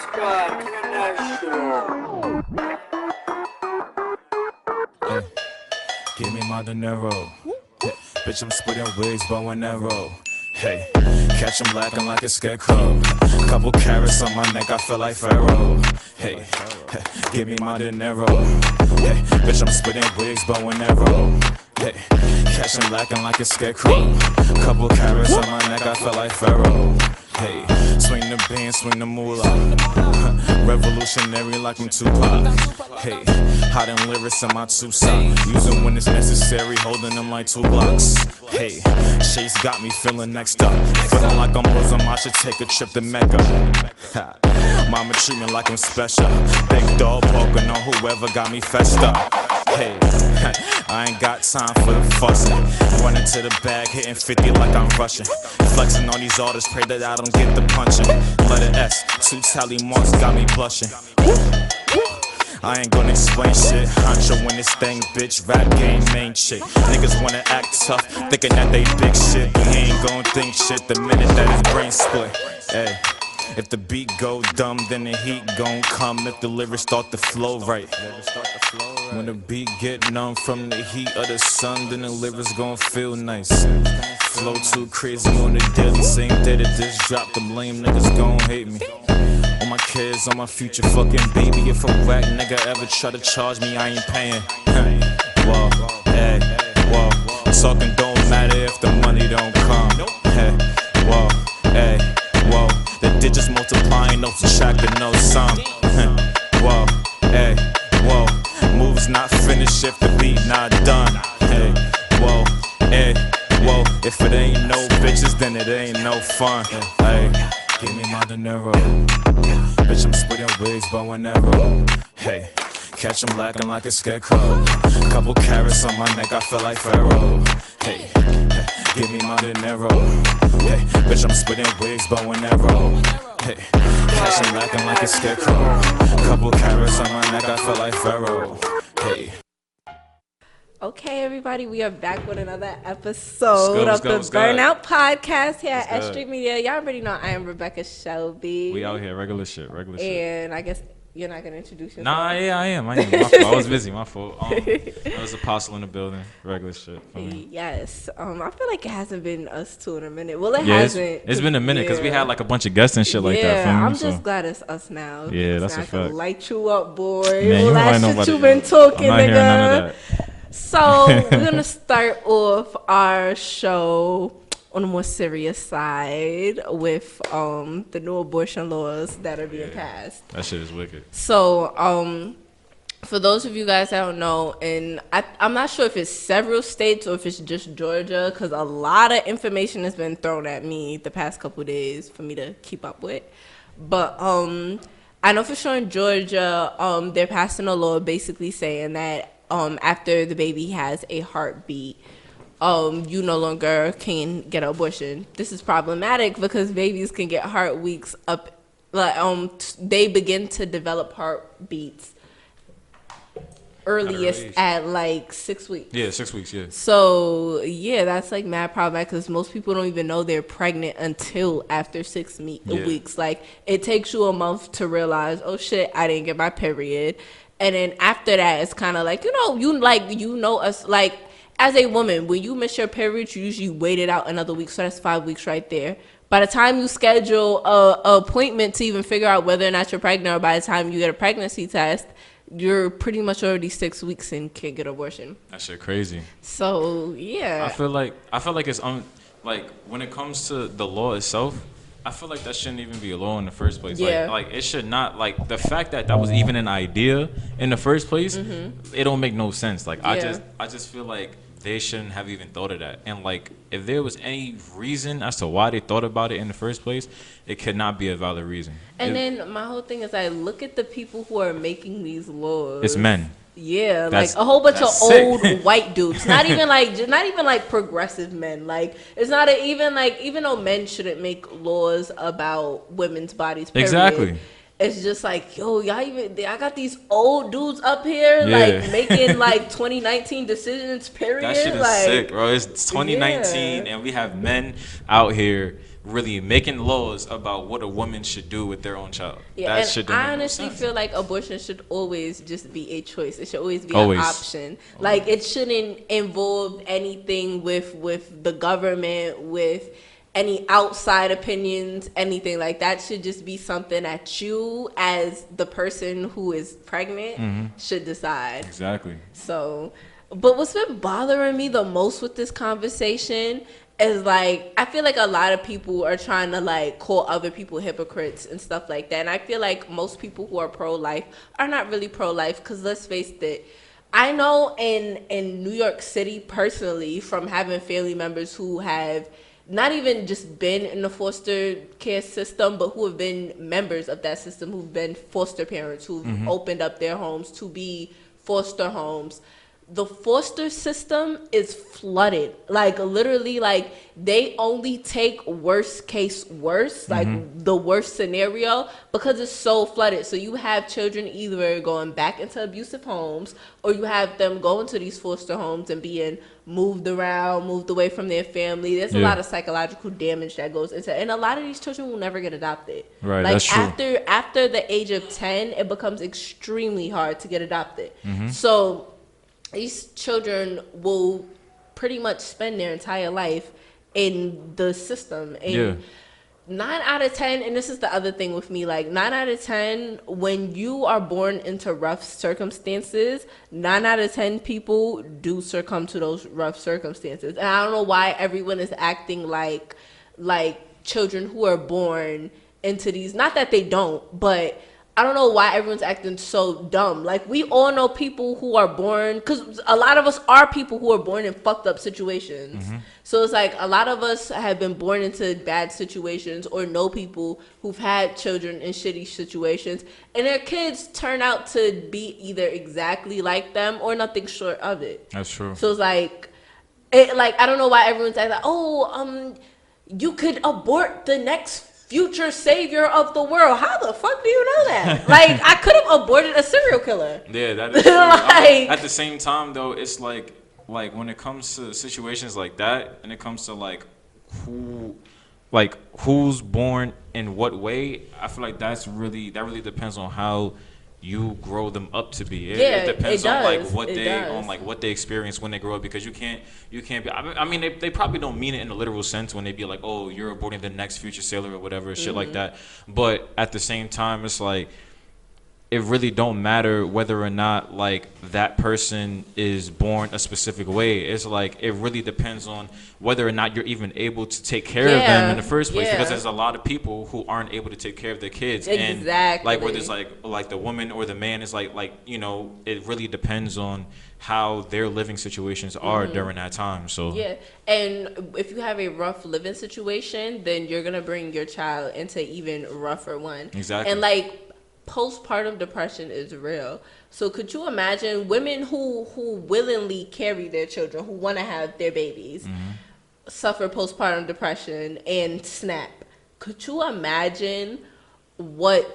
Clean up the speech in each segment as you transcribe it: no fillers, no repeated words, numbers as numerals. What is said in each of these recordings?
Hey, give me my dinero. Hey, bitch, I'm splitting wigs, bow and arrow. Hey, catch him lacking like a scarecrow. Couple carrots on my neck, I feel like Pharaoh. Hey, give me my dinero. Hey, bitch, I'm splitting wigs, bow and arrow. Hey, catch him lacking like a scarecrow. Couple carrots on my neck, I feel like Pharaoh. Hey, swing the band, swing the moolah. Revolutionary like I'm Tupac. Hey, hot in lyrics in my two-sock. Using when it's necessary, holding them like 2 blocks. Hey, Chase got me feeling next up. Feeling like I'm Muslim, I should take a trip to Mecca. Mama treat me like I'm special. Big dog poking on whoever got me fessed up. Hey, I ain't got time for the fussing. Running to the bag, hitting 50 like I'm rushing. Flexing on these artists, pray that I don't get the punching. Letter S, 2 tally marks got me blushing. I ain't gonna explain shit. Honcho in this thing, bitch. Rap game, main chick. Niggas wanna act tough, thinking that they big shit. We ain't gonna think shit the minute that his brain split. Hey. If the beat go dumb, then the heat gon' come. If the lyrics start to flow right. When the beat get numb from the heat of the sun, then the lyrics gon' feel nice. Flow too crazy on the daily, same day that this drop, them lame niggas gon' hate me. On my kids, on my future fucking baby. If a whack nigga ever try to charge me, I ain't paying. Whoa, hey, whoa. Talking don't matter if the money don't come. Hey, whoa, hey, whoa. The digits multiplying, no subtracting, no sum. Whoa, hey, whoa. Moves not finished if the beat not done. Hey, whoa, hey, whoa. If it ain't no bitches, then it ain't no fun. Hey, give me my dinero. Bitch, I'm splitting wigs, bow and arrow. Hey, catch him lacking like a scarecrow. Couple carrots on my neck, I feel like Pharaoh. Hey, give me my dinero. Hey, bitch, I'm splitting wigs, bow and arrow. Hey, catch him lacking like a scarecrow. Couple carrots on my neck, I feel like Pharaoh. Hey. Okay, everybody, we are back with another episode of the Burnout Podcast here at S.STREET Media. Y'all already know I am Rebecca Shelby. We out here, regular shit. And I guess you're not going to introduce yourself. Nah, yeah, I am. My fault. I was busy, my fault. I was Apostle in the building, regular shit. Yes. I feel like it hasn't been us two in a minute. Well, it hasn't. It's been a minute because we had like a bunch of guests and shit like that. Yeah, I'm just glad it's us now. Yeah, that's a fact. I can light you up, boy. Man, you last ain't shit you been talking, I'm not nigga. hearing none of that. So we're going to start off our show on a more serious side with the new abortion laws that are being passed. That shit is wicked. So for those of you guys that don't know, and I'm not sure if it's several states or if it's just Georgia, because a lot of information has been thrown at me the past couple of days for me to keep up with. But I know for sure in Georgia, they're passing a law basically saying that after the baby has a heartbeat, you no longer can get an abortion. This is problematic because babies can get heart weeks up, they begin to develop heartbeats earliest at like 6 weeks. Yeah, 6 weeks, yeah. So, yeah, that's like mad problematic because most people don't even know they're pregnant until after 6 weeks. Like, it takes you a month to realize, oh shit, I didn't get my period. And then after that, it's kind of like, you know us, like, as a woman, when you miss your period, you usually wait it out another week. So that's 5 weeks right there. By the time you schedule a appointment to even figure out whether or not you're pregnant, or by the time you get a pregnancy test, you're pretty much already 6 weeks and can't get an abortion. That shit crazy. So, yeah. I feel like it's, like, when it comes to the law itself, I feel like that shouldn't even be a law in the first place. Yeah. Like it should not, like, the fact that was even an idea in the first place, it don't make no sense. Like, yeah. I just feel like they shouldn't have even thought of that. And, like, if there was any reason as to why they thought about it in the first place, it could not be a valid reason. And then my whole thing is, I look at the people who are making these laws. It's men. Yeah, like a whole bunch of old white dudes. Not even like progressive men. Like, it's not even though men shouldn't make laws about women's bodies. Period, exactly. It's just like, yo, I got these old dudes up here like making like 2019 decisions. Period. That shit is sick, bro. It's 2019 and we have men out here really making laws about what a woman should do with their own child. Yeah, That shit and don't I make no honestly sense. feel like abortion should always just be a choice. It should always be an Always. option. Like it shouldn't involve anything with the government, with any outside opinions, anything like that. Should just be something that you, as the person who is pregnant, should decide. Exactly. So, but what's been bothering me the most with this conversation is like, I feel like a lot of people are trying to like call other people hypocrites and stuff like that. And I feel like most people who are pro-life are not really pro-life, because let's face it, I know in New York City personally, from having family members who have not even just been in the foster care system, but who have been members of that system, who've been foster parents, who've opened up their homes to be foster homes. The foster system is flooded. Like literally, like they only take worst case worst, like the worst scenario, because it's so flooded. So you have children either going back into abusive homes, or you have them going to these foster homes and being moved around, moved away from their family. There's a lot of psychological damage that goes into it. And a lot of these children will never get adopted. Right, like that's true. after the age of 10, it becomes extremely hard to get adopted. So these children will pretty much spend their entire life in the system. And 9 out of 10, and this is the other thing with me, like 9 out of 10, when you are born into rough circumstances, 9 out of 10 people do succumb to those rough circumstances. And I don't know why everyone is acting like children who are born into these, not that they don't, but I don't know why everyone's acting so dumb. Like, we all know people who are born, because a lot of us are people who are born in fucked up situations. So it's like a lot of us have been born into bad situations, or know people who've had children in shitty situations, and their kids turn out to be either exactly like them or nothing short of it. That's true. So it's like, I don't know why everyone's acting like, you could abort the next future savior of the world. How the fuck do you know that? Like, I could have aborted a serial killer. Yeah, that is true. Like, at the same time, though, it's like when it comes to situations like that, and it comes to who's born in what way, I feel like that really depends on how you grow them up to be. It depends on what they experience when they grow up, because you can't be, I mean they probably don't mean it in a literal sense when they be like, oh, you're aborting the next future sailor or whatever, shit like that. But at the same time, it's like, it really don't matter whether or not like that person is born a specific way. It's like, it really depends on whether or not you're even able to take care of them in the first place, because there's a lot of people who aren't able to take care of their kids. And like whether it's like the woman or the man, is like you know, it really depends on how their living situations are during that time. So and if you have a rough living situation, then you're gonna bring your child into even rougher one. Exactly. And like, postpartum depression is real. So could you imagine women who willingly carry their children, who want to have their babies, suffer postpartum depression and snap? Could you imagine what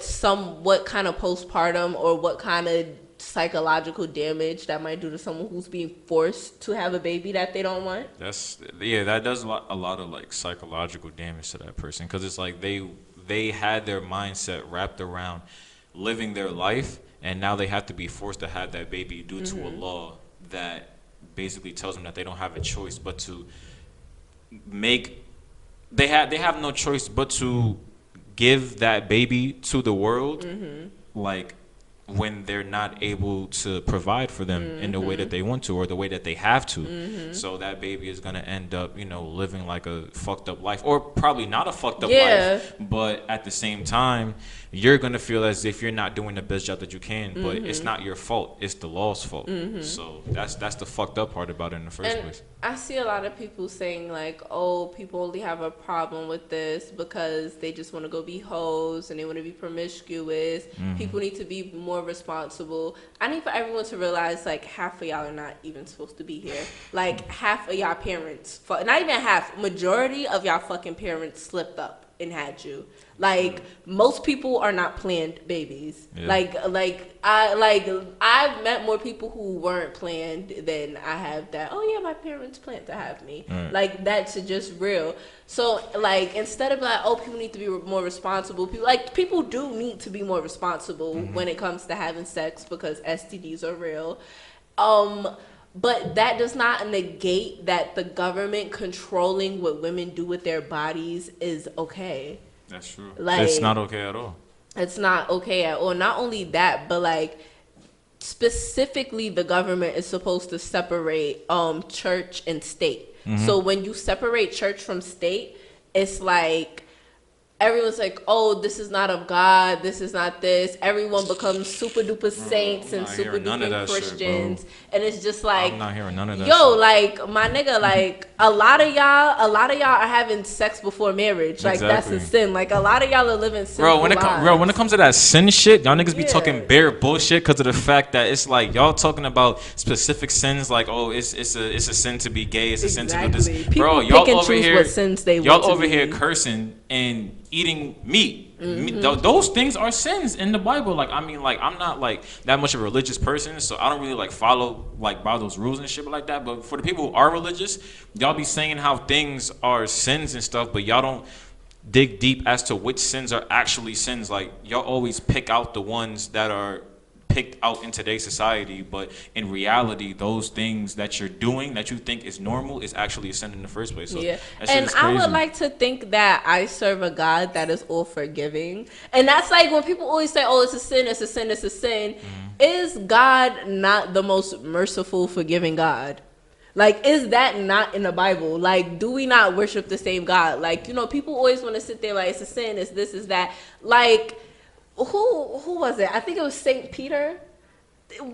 kind of postpartum, or what kind of psychological damage that might do to someone who's being forced to have a baby that they don't want? That does a lot of like psychological damage to that person, because it's like they had their mindset wrapped around living their life, and now they have to be forced to have that baby due to a law that basically tells them that they don't have a choice but to they have no choice but to give that baby to the world, like when they're not able to provide for them in the way that they want to, or the way that they have to. So that baby is going to end up, you know, living like a fucked up life, or probably not a fucked up life, but at the same time, you're going to feel as if you're not doing the best job that you can, but it's not your fault, it's the law's fault. So that's the fucked up part about it in the first place. I see a lot of people saying like, oh, people only have a problem with this because they just want to go be hoes and they want to be promiscuous. People need to be more responsible. I need for everyone to realize, like, half of y'all are not even supposed to be here. Like, half of y'all parents, not even half, majority of y'all fucking parents slipped up and had you. Like, most people are not planned babies. I've met more people who weren't planned than I have that, oh yeah, my parents planned to have me. Like, that's just real. So, like, instead of like, oh, people need to be more responsible, people do need to be more responsible when it comes to having sex because STDs are real. But that does not negate that the government controlling what women do with their bodies is okay. That's true. Like, it's not okay at all. It's not okay at all. Not only that, but like specifically the government is supposed to separate church and state. So when you separate church from state, it's like everyone's like, oh, this is not of God, this is not this. Everyone becomes super duper saints and super duper Christians. Shit, and it's just like, I'm not hearing none of that yo, shit. like, my nigga, like, a lot of y'all are having sex before marriage. Like, that's a sin. Like, a lot of y'all are living sinful lives. When it comes to that sin shit, y'all niggas be talking bare bullshit because of the fact that it's like y'all talking about specific sins, like, oh, it's a sin to be gay, it's a sin to do this. People y'all over here, what sins they y'all want over to here be. cursing and eating meat. Those things are sins in the Bible. Like, I mean, like, I'm not like that much of a religious person, so I don't really like follow like by those rules and shit like that. But for the people who are religious, y'all be saying how things are sins and stuff, but y'all don't dig deep as to which sins are actually sins. Like, y'all always pick out the ones that are picked out in today's society, but in reality, those things that you're doing that you think is normal is actually a sin in the first place. So yeah, that shit and is crazy. I would like to think that I serve a God that is all forgiving, and that's like when people always say, "Oh, it's a sin, it's a sin, it's a sin." Is God not the most merciful, forgiving God? Like, is that not in the Bible? Like, do we not worship the same God? Like, you know, people always want to sit there like it's a sin, it's this, it's that. Like, who was it? I think it was Saint Peter.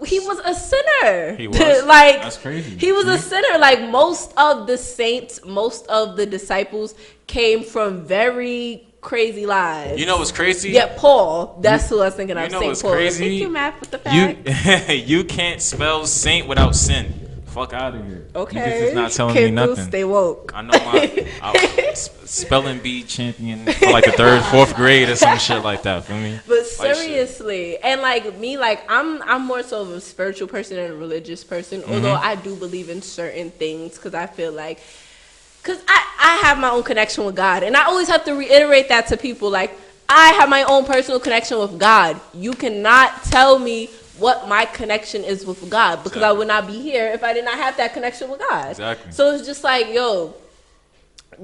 He was a sinner. He was. Like, that's crazy. He was a sinner. Like, most of the saints, most of the disciples came from very crazy lives. You know what's crazy? Yeah, Paul. That's who I was thinking of. You know Saint what's Paul. crazy? Thank you, Matt, with the facts. You can't spell saint without sin. Fuck out of here. Okay. You just not telling Can't me nothing. Stay woke. I know my spelling bee champion for like the 3rd, 4th grade or some shit like that. Feel me? But seriously, and like me, like I'm more so of a spiritual person than a religious person. Although I do believe in certain things because I feel like, because I have my own connection with God, and I always have to reiterate that to people. Like, I have my own personal connection with God. You cannot tell me what my connection is with God, because I would not be here if I did not have that connection with God. Exactly. So it's just like, yo,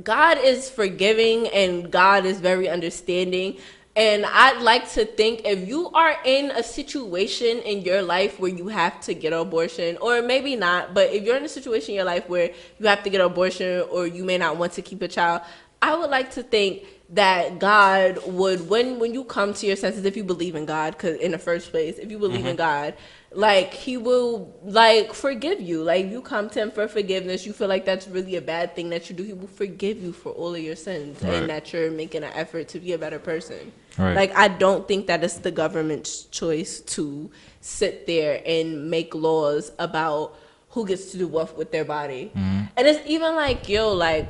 God is forgiving and God is very understanding. And I'd like to think if you are in a situation in your life where you have to get an abortion, or maybe not, but if you're in a situation in your life where you have to get an abortion or you may not want to keep a child, I would like to think that God would, when you come to your senses, if you believe in God, because in the first place, if you believe in God, like, he will, like, forgive you. Like, you come to him for forgiveness, you feel like that's really a bad thing that you do, he will forgive you for all of your sins, and that you're making an effort to be a better person. Like, I don't think that it's the government's choice to sit there and make laws about who gets to do what with their body. And it's even like, yo, like,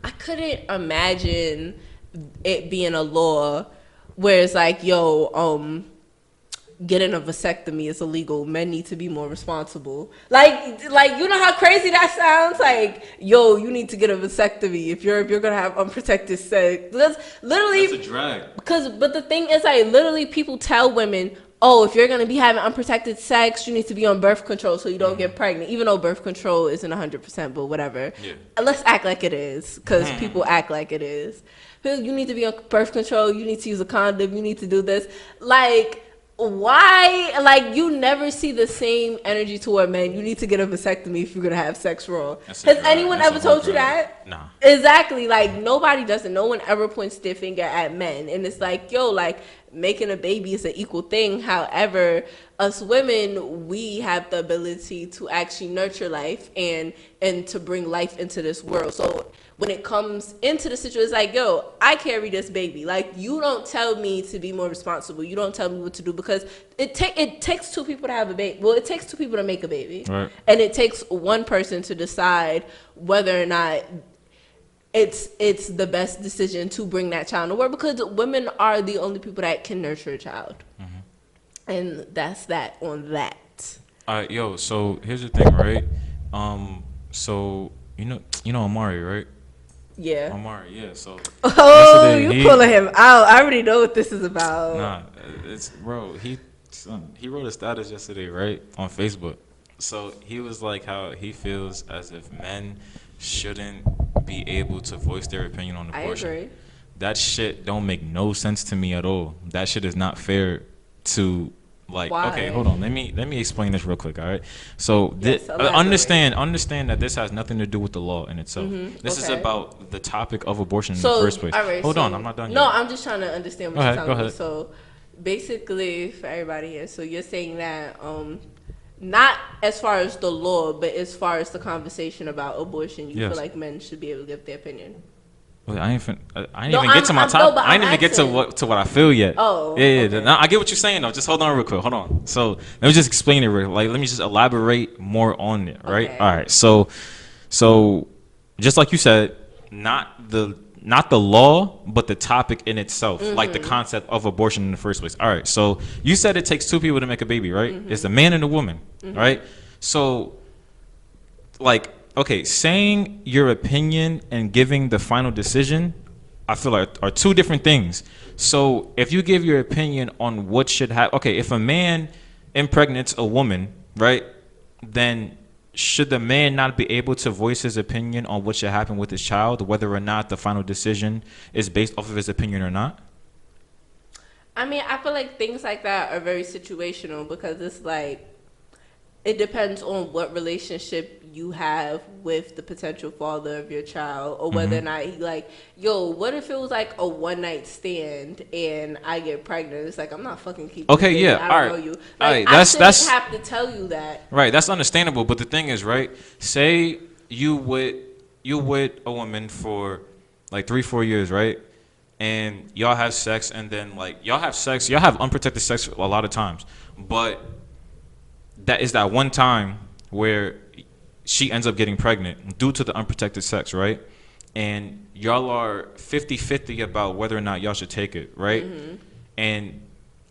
I couldn't imagine it being a law where it's like, yo, getting a vasectomy is illegal. Men need to be more responsible. Like, you know how crazy that sounds? Like, yo, you need to get a vasectomy if you're gonna have unprotected sex. That's literally, that's a drag. But the thing is, like, literally people tell women, oh, if you're going to be having unprotected sex, you need to be on birth control so you don't get pregnant. Even though birth control isn't 100%, but whatever. Yeah. Let's act like it is, because people act like it is. You need to be on birth control. You need to use a condom. You need to do this. Like, why? Like, you never see the same energy toward men. You need to get a vasectomy if you're going to have sex raw. Has anyone ever told you that? Nah. Exactly. Like, nobody does it. No one ever points their finger at men. And it's like, yo, like, making a baby is an equal thing. However, us women, we have the ability to actually nurture life and to bring life into this world. So when it comes into the situation, it's like, yo, I carry this baby. Like, you don't tell me to be more responsible. You don't tell me what to do, because it takes two people to have a baby. Well, it takes two people to make a baby. Right. And it takes one person to decide whether or not it's the best decision to bring that child in the world, because women are the only people that can nurture a child. And that's that on that. All right, yo, so here's the thing, right? So you know Amari, right? Yeah. Omari, yeah. So Oh, yesterday you pulling him out. I already know what this is about. Nah, it's bro. He wrote a status yesterday, right, on Facebook. So he was like how he feels as if men shouldn't be able to voice their opinion on abortion. I agree. That shit don't make no sense to me at all. That shit is not fair to like. Why? Okay, hold on. Let me explain this real quick. All right. So Yes, understand that this has nothing to do with the law in itself. This is Okay. about the topic of abortion in So, the first place. all right, Hold so- on, I'm not done No, yet. I'm just trying to understand what Go you're ahead, telling go me. ahead. So, basically, for everybody here, so you're saying that not as far as the law, but as far as the conversation about abortion, you Yes. feel like men should be able to give their opinion. Well, I ain't No, even get to my I'm- top. no, but I ain't I'm even get to asking. what I feel yet. Oh, yeah. okay. No, I get what you're saying though. Just hold on real quick. Hold on. So let me just explain it real. Like let me just elaborate more on it. Right. Okay. All right. So just like you said, not the law, but the topic in itself, like the concept of abortion in the first place. All right. So you said it takes two people to make a baby, right? It's a man and a woman, right? So like. Okay, saying your opinion and giving the final decision, I feel like are two different things. So if you give your opinion on what should happen, okay, if a man impregnates a woman, right, then should the man not be able to voice his opinion on what should happen with his child, whether or not the final decision is based off of his opinion or not? I mean, I feel like things like that are very situational because it's like, it depends on what relationship you have with the potential father of your child, or whether or not he like, yo, what if it was like a one night stand and I get pregnant? It's like I'm not fucking keeping. Okay, this yeah, baby. I all don't right. know you. All Like, right, I shouldn't that's- have to tell you that. Right, that's understandable. But the thing is, right, say you with a woman for like 3-4 years, right? And y'all have sex, and then like y'all have unprotected sex a lot of times. But that is that one time where she ends up getting pregnant due to the unprotected sex, right? And y'all are 50-50 about whether or not y'all should take it, right? And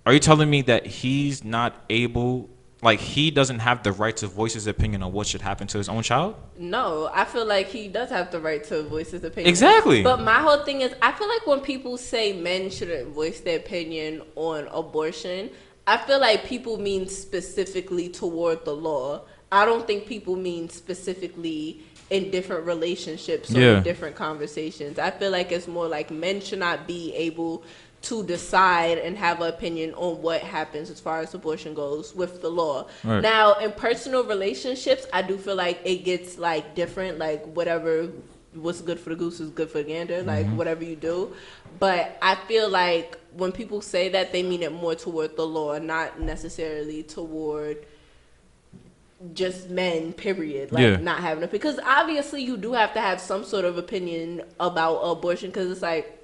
are you telling me that he's not able, like he doesn't have the right to voice his opinion on what should happen to his own child? No, I feel like he does have the right to voice his opinion. Exactly. But my whole thing is, I feel like when people say men shouldn't voice their opinion on abortion, I feel like people mean specifically toward the law. I don't think people mean specifically in different relationships or in different conversations. I feel like it's more like men should not be able to decide and have an opinion on what happens as far as abortion goes with the law. Right. Now, in personal relationships, I do feel like it gets like different, like what's good for the goose is good for the gander, like whatever you do. But I feel like when people say that, they mean it more toward the law, not necessarily toward just men, period. Like not having a, because obviously you do have to have some sort of opinion about abortion, because it's like,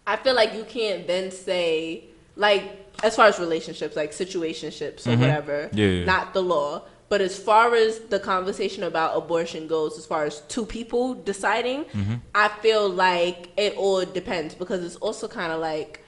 I feel like you can't then say, like, as far as relationships, like situationships or whatever, not the law. But as far as the conversation about abortion goes, as far as two people deciding, I feel like it all depends, because it's also kind of like,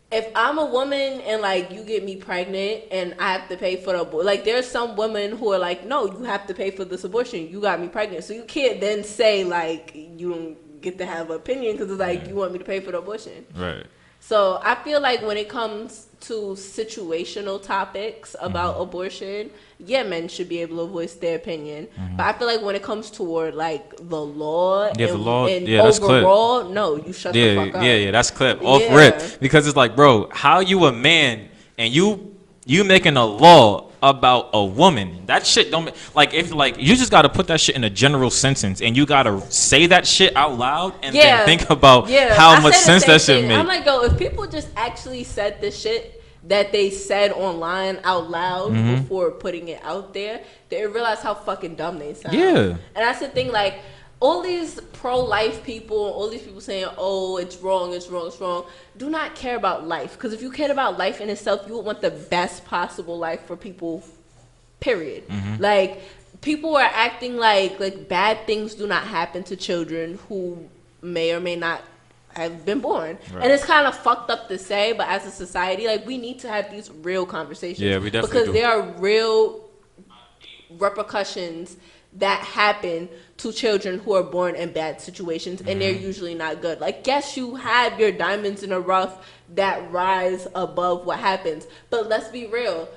if I'm a woman and like you get me pregnant and I have to pay for the abortion, like there's some women who are like, no, you have to pay for this abortion. You got me pregnant. So you can't then say like you don't get to have an opinion because it's like you want me to pay for the abortion. Right. So I feel like when it comes to situational topics about abortion, yeah, men should be able to voice their opinion. But I feel like when it comes toward like the law, Yeah, the law, and that's clear. overall, no, you shut the fuck up. Yeah, that's clip off Yeah. rip, because it's like, bro, how you a man and you making a law about a woman? That shit don't like, if like you just gotta put that shit in a general sentence and you gotta say that shit out loud and then think about how I much say the sense same that shit thing. make. I'm like, yo, if people just actually said the shit that they said online out loud before putting it out there, they realize how fucking dumb they sound. Yeah. And that's the thing, like, all these pro-life people, all these people saying, oh, it's wrong, it's wrong, it's wrong, do not care about life. Because if you cared about life in itself, you would want the best possible life for people, period. Like, people are acting like bad things do not happen to children who may or may not have been born. Right. And it's kind of fucked up to say, but as a society, like, we need to have these real conversations. Yeah, we definitely because do. there are real repercussions that happen to children who are born in bad situations, and they're usually not good. Like, yes, you have your diamonds in the rough that rise above what happens, but let's be real.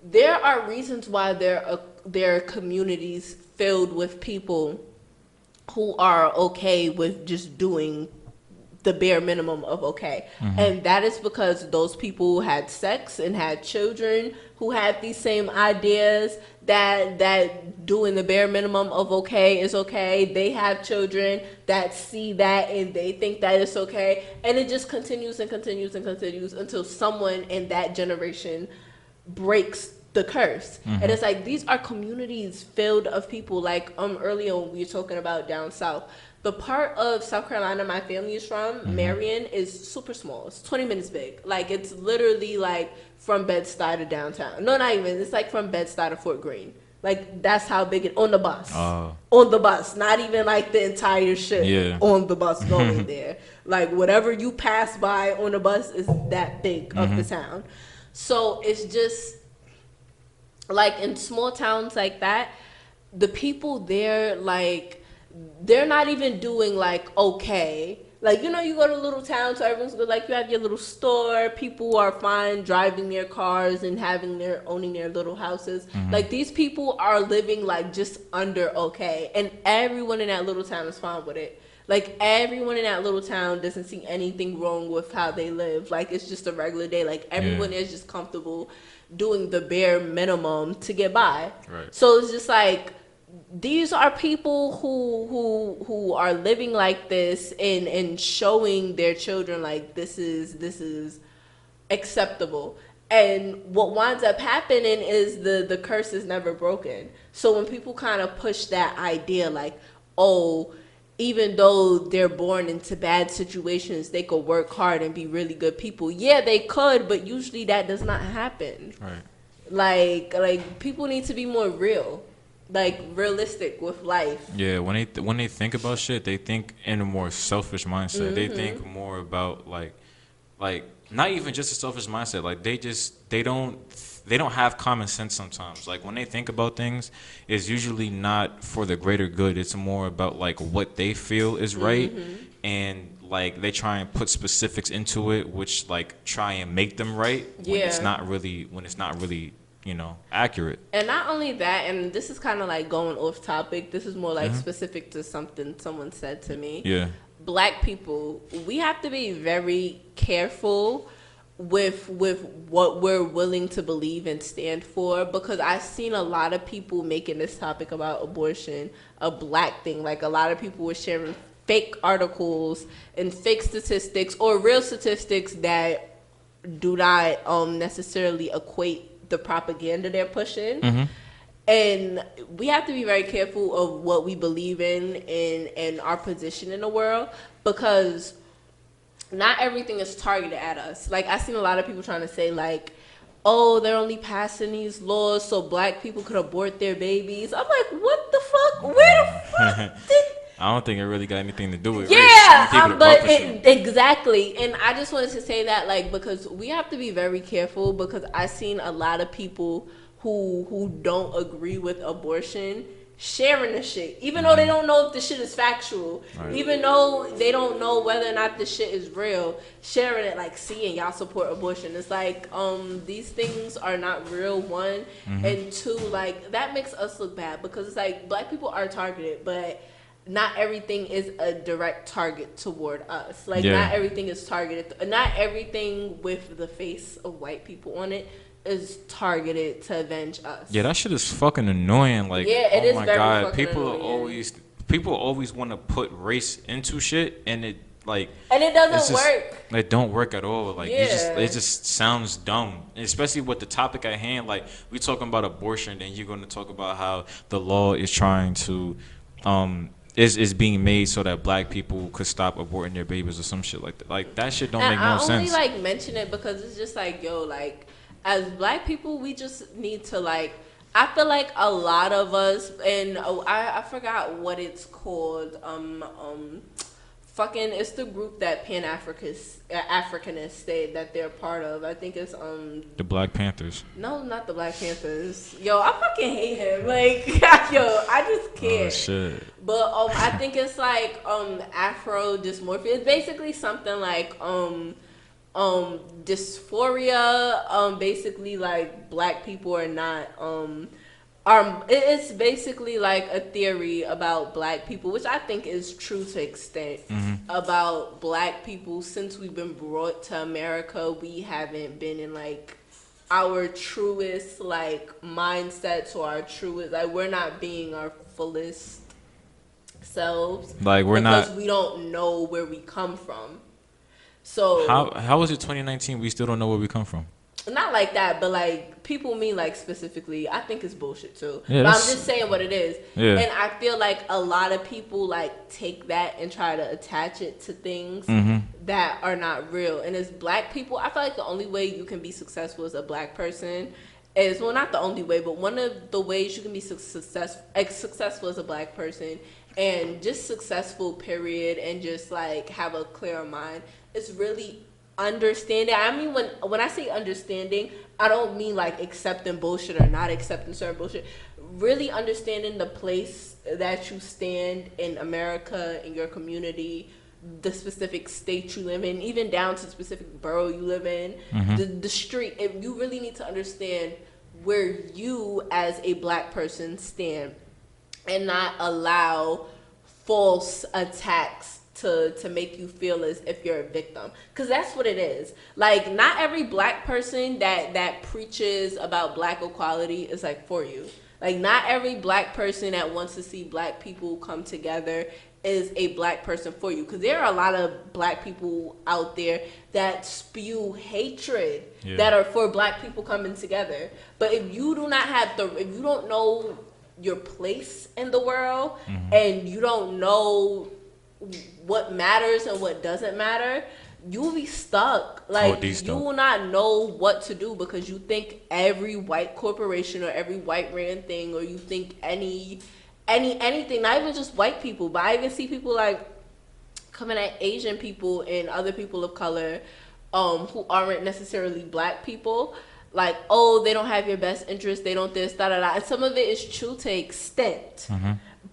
There are reasons why there are communities filled with people who are okay with just doing the bare minimum of okay. And that is because those people had sex and had children who had these same ideas that doing the bare minimum of okay is okay. They have children that see that and they think that it's okay. And it just continues and continues and continues until someone in that generation breaks the curse. And it's like, these are communities filled of people. Like earlier when we were talking about down south, the part of South Carolina my family is from, Marion, is super small. It's 20 minutes big. Like, it's literally like from Bed-Stuy to downtown. No, not even. It's like from Bed-Stuy to Fort Greene. Like, that's how big it, on the bus. On the bus. Not even like the entire ship on the bus going there. Like, whatever you pass by on the bus is that big of the town. So it's just, like, in small towns like that, the people there, like, they're not even doing like okay. Like, you know, you go to little towns, so everyone's good. Like, you have your little store. People are fine driving their cars and owning their little houses. Like, these people are living like just under okay, and everyone in that little town is fine with it. Like, everyone in that little town doesn't see anything wrong with how they live. Like, it's just a regular day. Like, everyone is just comfortable doing the bare minimum to get by. Right. So it's just like, these are people who are living like this and showing their children like this is acceptable. And what winds up happening is the curse is never broken. So when people kind of push that idea like, oh, even though they're born into bad situations, they could work hard and be really good people. Yeah, they could, but usually that does not happen. Right. Like people need to be more real. Like, realistic with life. Yeah, when they think about shit, they think in a more selfish mindset. They think more about like not even just a selfish mindset. Like, they don't have common sense sometimes. Like, when they think about things, it's usually not for the greater good. It's more about like what they feel is right, and like they try and put specifics into it, which like try and make them right when it's not really you know, accurate. And not only that, and this is kind of like going off topic, this is more like specific to something someone said to me. Yeah. Black people, we have to be very careful with what we're willing to believe and stand for, because I've seen a lot of people making this topic about abortion a black thing. Like, a lot of people were sharing fake articles and fake statistics or real statistics that do not necessarily equate the propaganda they're pushing. And we have to be very careful of what we believe in and our position in the world, because not everything is targeted at us. Like, I've seen a lot of people trying to say like, oh, they're only passing these laws so black people could abort their babies. I'm like, what the fuck? Where the fuck did... I don't think it really got anything to do with race. But exactly. And I just wanted to say that, like, because we have to be very careful, because I've seen a lot of people who don't agree with abortion sharing the shit, even though they don't know if the shit is factual, even though they don't know whether or not the shit is real, sharing it like, seeing y'all support abortion. It's like, these things are not real, one, and two, like, that makes us look bad, because it's like, black people are targeted, but not everything is a direct target toward us. Like, not everything is targeted. Not everything with the face of white people on it is targeted to avenge us. Yeah, that shit is fucking annoying. Like, it is my very God, fucking people always want to put race into shit, and it doesn't work. It don't work at all. Like, it just sounds dumb, especially with the topic at hand. Like, we talking about abortion, then you're going to talk about how the law is trying to is being made so that black people could stop aborting their babies or some shit like that. Like, that shit don't make no sense. I only like mention it because it's just like, yo, like, as black people, we just need to, like, I feel like a lot of us, and I forgot what it's called, Fucking, it's the group that Africanists say that they're part of. I think it's The Black Panthers. no, not the Black Panthers. Yo, I fucking hate him. Like, yo, I just can't. Oh shit. But I think it's like Afro dysmorphia. It's basically something like dysphoria. Basically like black people are not it's basically like a theory about black people, which I think is true to extent. About black people. Since we've been brought to America, we haven't been in like our truest like mindsets or our truest, like we're not being our fullest selves. Like we're because not. we don't know where we come from. So How is it 2019? We still don't know where we come from. not like that, but like people mean like specifically. I think it's bullshit too. Yeah, but I'm that's- just saying what it is. Yeah. And I feel like a lot of people like take that and try to attach it to things that are not real. And as black people, I feel like the only way you can be successful as a black person is, well, not the only way, but one of the ways you can be successful as a black person and just successful period, and just like have a clear mind is really understanding. I mean, when I say understanding, I don't mean like accepting bullshit or not accepting certain bullshit. Really understanding the place that you stand in America, in your community, the specific state you live in, even down to the specific borough you live in, the street. If you really need to understand where you as a black person stand, and not allow false attacks to make you feel as if you're a victim, because that's what it is. Like, not every black person that preaches about black equality is like for you. Like, not every black person that wants to see black people come together is a black person for you, because there are a lot of black people out there that spew hatred that are for black people coming together. But if you do not have if you don't know your place in the world, and you don't know what matters and what doesn't matter, you'll be stuck. Like, you will not know what to do, because you think every white corporation or every white ran thing, or you think anything, not even just white people, but I even see people like coming at Asian people and other people of color who aren't necessarily black people, like, oh, they don't have your best interest, they don't this, da da da. And some of it is true to extent,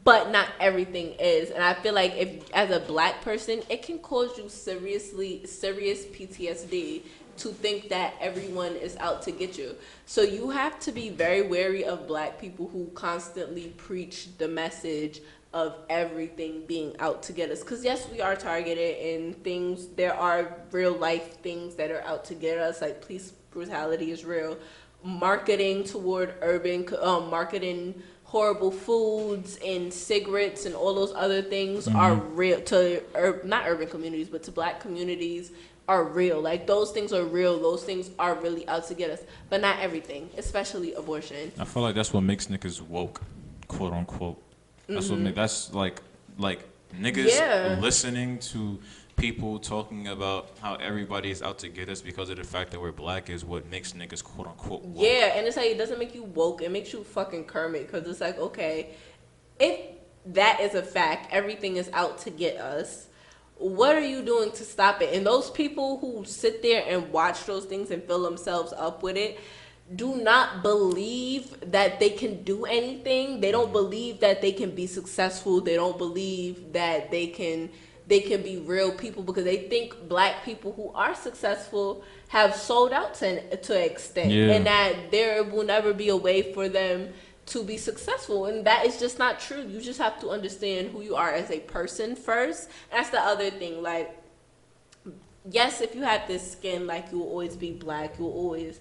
but not everything is. And I feel like if, as a black person, it can cause you serious PTSD to think that everyone is out to get you. So you have to be very wary of black people who constantly preach the message of everything being out to get us. Because yes, we are targeted in things. There are real life things that are out to get us, like police brutality is real. Marketing toward marketing horrible foods and cigarettes and all those other things are real to not urban communities, but to black communities are real. Like, those things are real. Those things are really out to get us, but not everything, especially abortion. I feel like that's what makes niggas woke, quote unquote. That's what that's like niggas listening to people talking about how everybody is out to get us because of the fact that we're black is what makes niggas quote unquote woke. Yeah, and it's like, it doesn't make you woke, it makes you fucking Kermit, because it's like, okay, if that is a fact, everything is out to get us, what are you doing to stop it? And those people who sit there and watch those things and fill themselves up with it do not believe that they can do anything. They don't believe that they can be successful. They don't believe that they can be real people, because they think black people who are successful have sold out to an extent, and that there will never be a way for them to be successful. And that is just not true. You just have to understand who you are as a person first. That's the other thing. Like, yes, if you have this skin, like, you will always be black, you always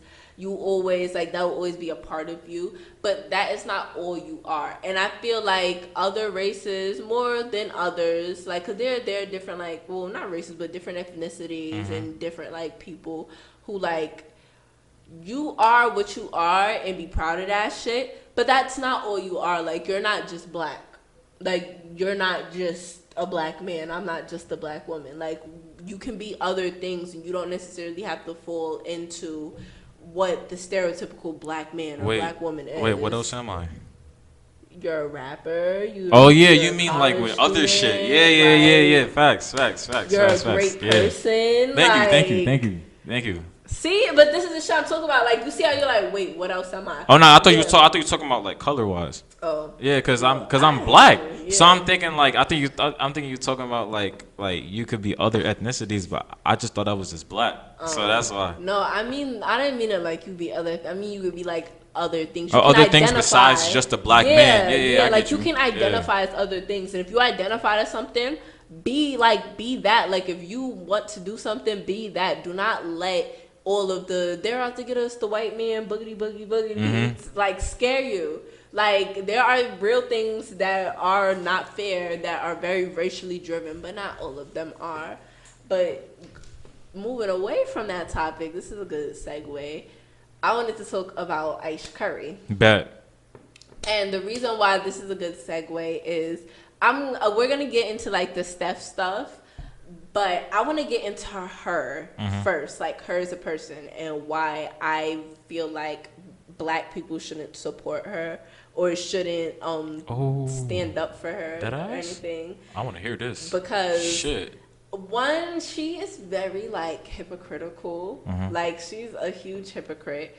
like, that will always be a part of you, but that is not all you are. And I feel like other races more than others, like, because there are different, like, well, not races, but different ethnicities and different, like, people who, like, you are what you are and be proud of that shit, but that's not all you are. Like, you're not just black. Like, you're not just a black man. I'm not just a black woman. Like, you can be other things, and you don't necessarily have to fall into what the stereotypical black man or black woman is. Wait, what else am I? you're a rapper. Oh yeah, you're you a mean like college with other shit? student, Yeah. like, Facts. You're Facts. a great Yeah. person. Thank you. See, but this is the shit I'm talking about. Like, you see how you're like, wait, what else am I? Oh no, I thought Yeah. you were talking about like color wise. Oh. Yeah, cause I'm I black, hear you, so yeah. I'm thinking like I'm thinking you talking about like you could be other ethnicities, but I just thought I was just black, so that's why. No, I mean, I didn't mean it like you be other. I mean, you could be like other things. Oh, You can other things identify. besides just a black man. Yeah, I like get you you. can Yeah. identify as other things, and if you identify as something, be that. Like if you want to do something, be that. Do not let all of they're out to get us, the white man, boogity, like scare you. Like there are real things that are not fair, that are very racially driven, but not all of them are. But moving away from that topic, this is a good segue. I wanted to talk about Ice Curry. Bet. And the reason why this is a good segue is we're gonna get into like the Steph stuff, but I want to get into her first, like her as a person, and why I feel like black people shouldn't support her or shouldn't stand up for her or anything. I want to hear this Because shit. One, she is very like hypocritical. Like she's a huge hypocrite.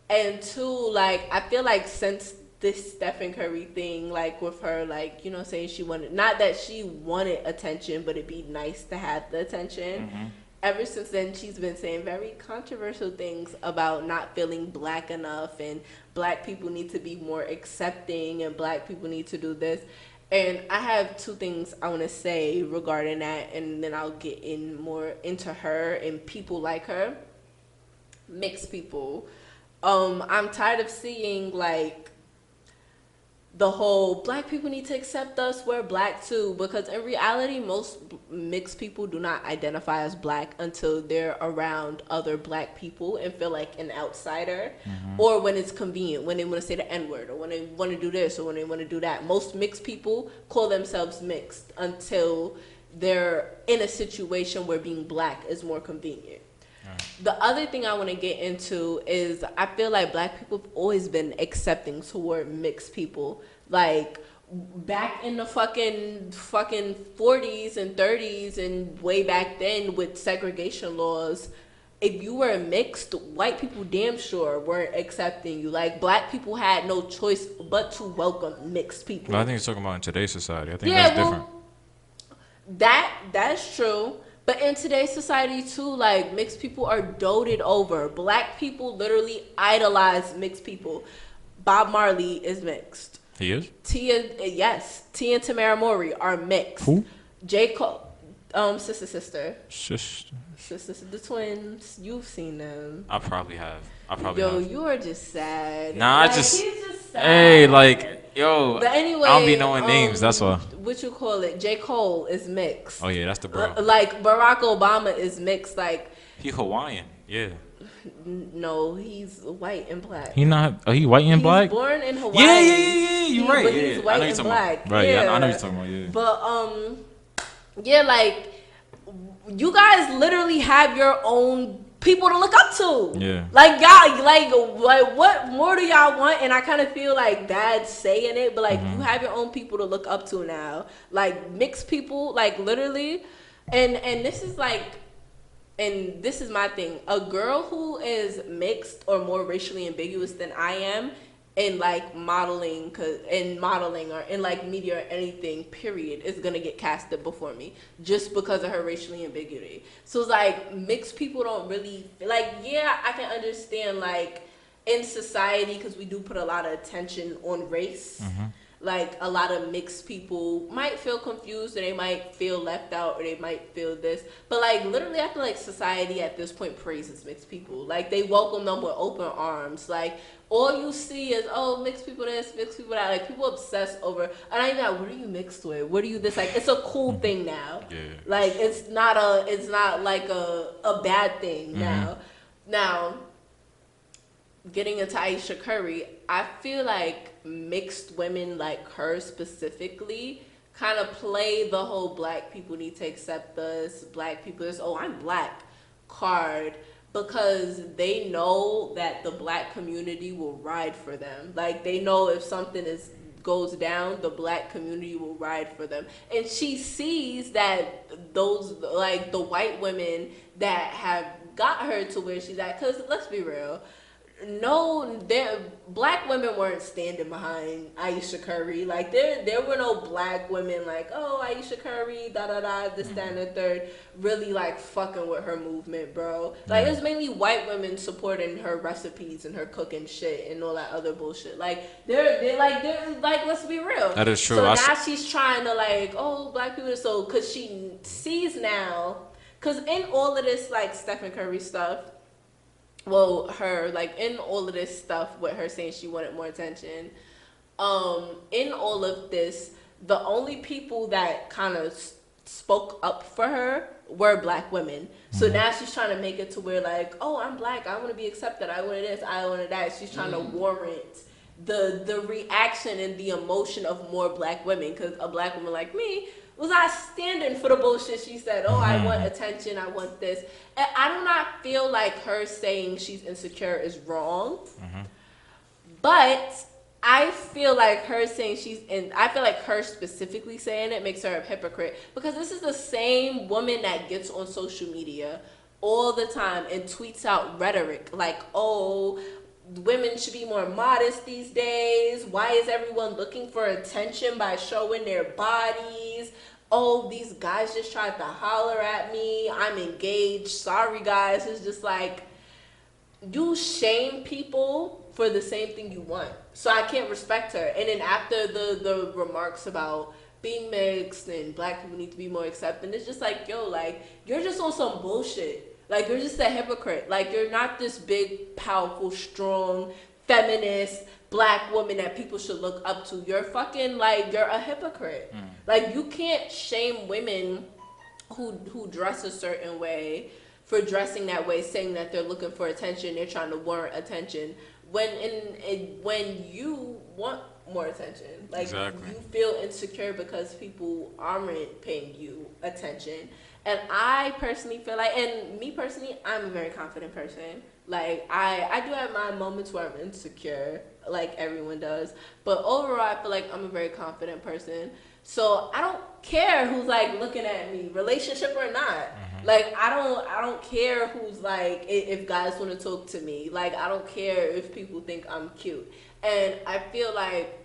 And two, like I feel like since this Stephen Curry thing, like with her, like, you know, saying she wanted, not that she wanted attention, but it'd be nice to have the attention. Ever since then, she's been saying very controversial things about not feeling black enough, and black people need to be more accepting, and black people need to do this. And I have two things I want to say regarding that, and then I'll get in more into her and people like her. Mixed people. I'm tired of seeing like the whole black people need to accept us, we're black too, because in reality most mixed people do not identify as black until they're around other black people and feel like an outsider, or when it's convenient, when they want to say the N-word, or when they want to do this, or when they want to do that. Most mixed people call themselves mixed until they're in a situation where being black is more convenient. The other thing I want to get into is I feel like black people have always been accepting toward mixed people. Like back in the fucking 40s and 30s and way back then with segregation laws, if you were mixed, white people damn sure weren't accepting you. Like black people had no choice but to welcome mixed people. Well, I think you're talking about in today's society. I think that's different. That's true. But in today's society too, like mixed people are doted over. Black people literally idolize mixed people. Bob Marley is mixed. He is? Yes. Tia and Tamara Mowry are mixed. Who? J. Cole, sister. Sister. The twins. You've seen them. I probably have. Yo, you are just sad. Nah, like, he's just sad. Hey, like, yo. But anyway, I don't be knowing names. That's why. What you call it? J. Cole is mixed. Oh yeah, that's the bro. Like Barack Obama is mixed. Like He Hawaiian. Yeah. No, he's white and black. He not. He white and black. He's born in Hawaii. Yeah. You're right. But Yeah. he's white I know and you're black. talking about. Right. Yeah. I know you're talking about. Yeah. But yeah, like you guys literally have your own people to look up to. Yeah. Like y'all, like what more do y'all want? And I kind of feel like bad saying it, but like you have your own people to look up to now. Like mixed people, like literally, and this is like. And this is my thing. A girl who is mixed or more racially ambiguous than I am in like modeling or in like media or anything, period, is gonna get casted before me just because of her racially ambiguity. So it's like mixed people don't really like, yeah, I can understand like in society, because we do put a lot of attention on race. Like a lot of mixed people might feel confused, or they might feel left out, or they might feel this. But like literally, I feel like society at this point praises mixed people. Like they welcome them with open arms. Like all you see is, oh, mixed people this, mixed people that. Like people obsess over. And I even like, what are you mixed with? What are you this? Like it's a cool thing now. Yeah. Like it's not like a bad thing now. Now, getting into Aisha Curry, I feel like mixed women like her specifically kind of play the whole black people need to accept us, black people is, oh, I'm black card, because they know that the black community will ride for them. Like they know if something is goes down, the black community will ride for them. And she sees that those, like, the white women that have got her to where she's at, because let's be real, black women weren't standing behind Aisha Curry. Like, there were no black women like, oh, Aisha Curry, this, that, and the third, really, like, fucking with her movement, bro. Like, it was mainly white women supporting her recipes and her cooking shit and all that other bullshit. Like, they're like, let's be real. That is true. So now she's trying to, like, oh, black people, so, because she sees now, because in all of this, like, Stephen Curry stuff, well, her, like, in all of this stuff with her saying she wanted more attention, in all of this, the only people that kind of spoke up for her were black women. So now she's trying to make it to where, like, oh, I'm black, I want to be accepted, I wanted this, I wanted that. She's trying to warrant the reaction and the emotion of more black women, because a black woman like me was not standing for the bullshit. She said, oh, I want attention, I want this. And I do not feel like her saying she's insecure is wrong. But I feel like her saying I feel like her specifically saying it makes her a hypocrite. Because this is the same woman that gets on social media all the time and tweets out rhetoric like, oh, women should be more modest these days. Why is everyone looking for attention by showing their bodies? Oh, these guys just tried to holler at me. I'm engaged. Sorry, guys. It's just like, you shame people for the same thing you want. So I can't respect her. And then after the remarks about being mixed and black people need to be more accepting, it's just like, yo, like, you're just on some bullshit. Like, you're just a hypocrite. Like, you're not this big, powerful, strong, feminist black woman that people should look up to. You're fucking, like, you're a hypocrite. Like, you can't shame women who dress a certain way for dressing that way, saying that they're looking for attention, they're trying to warrant attention, when you want more attention. Like, exactly. You feel insecure because people aren't paying you attention. And I personally feel like, and me personally, I'm a very confident person. Like, I do have my moments where I'm insecure, like everyone does. But overall, I feel like I'm a very confident person. So I don't care who's, like, looking at me, relationship or not. Like, I don't care who's, like, if guys want to talk to me. Like, I don't care if people think I'm cute. And I feel like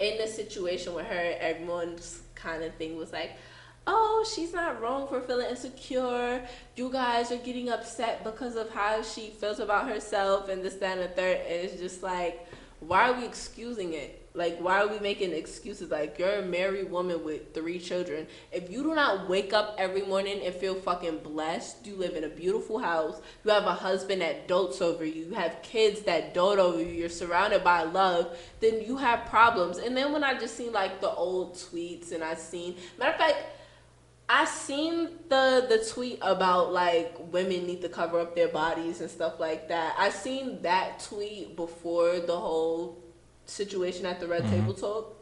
in the situation with her, everyone's kind of thing was like, oh, she's not wrong for feeling insecure. You guys are getting upset because of how she feels about herself and this, that, and the third. And it's just like, why are we excusing it? Like, why are we making excuses? Like, you're a married woman with 3 children. If you do not wake up every morning and feel fucking blessed, you live in a beautiful house, you have a husband that dotes over you, you have kids that dote over you, you're surrounded by love, then you have problems. And then when I just seen, like, the old tweets, and matter of fact, I seen the tweet about, like, women need to cover up their bodies and stuff like that. I seen that tweet before the whole situation at the Red Table Talk.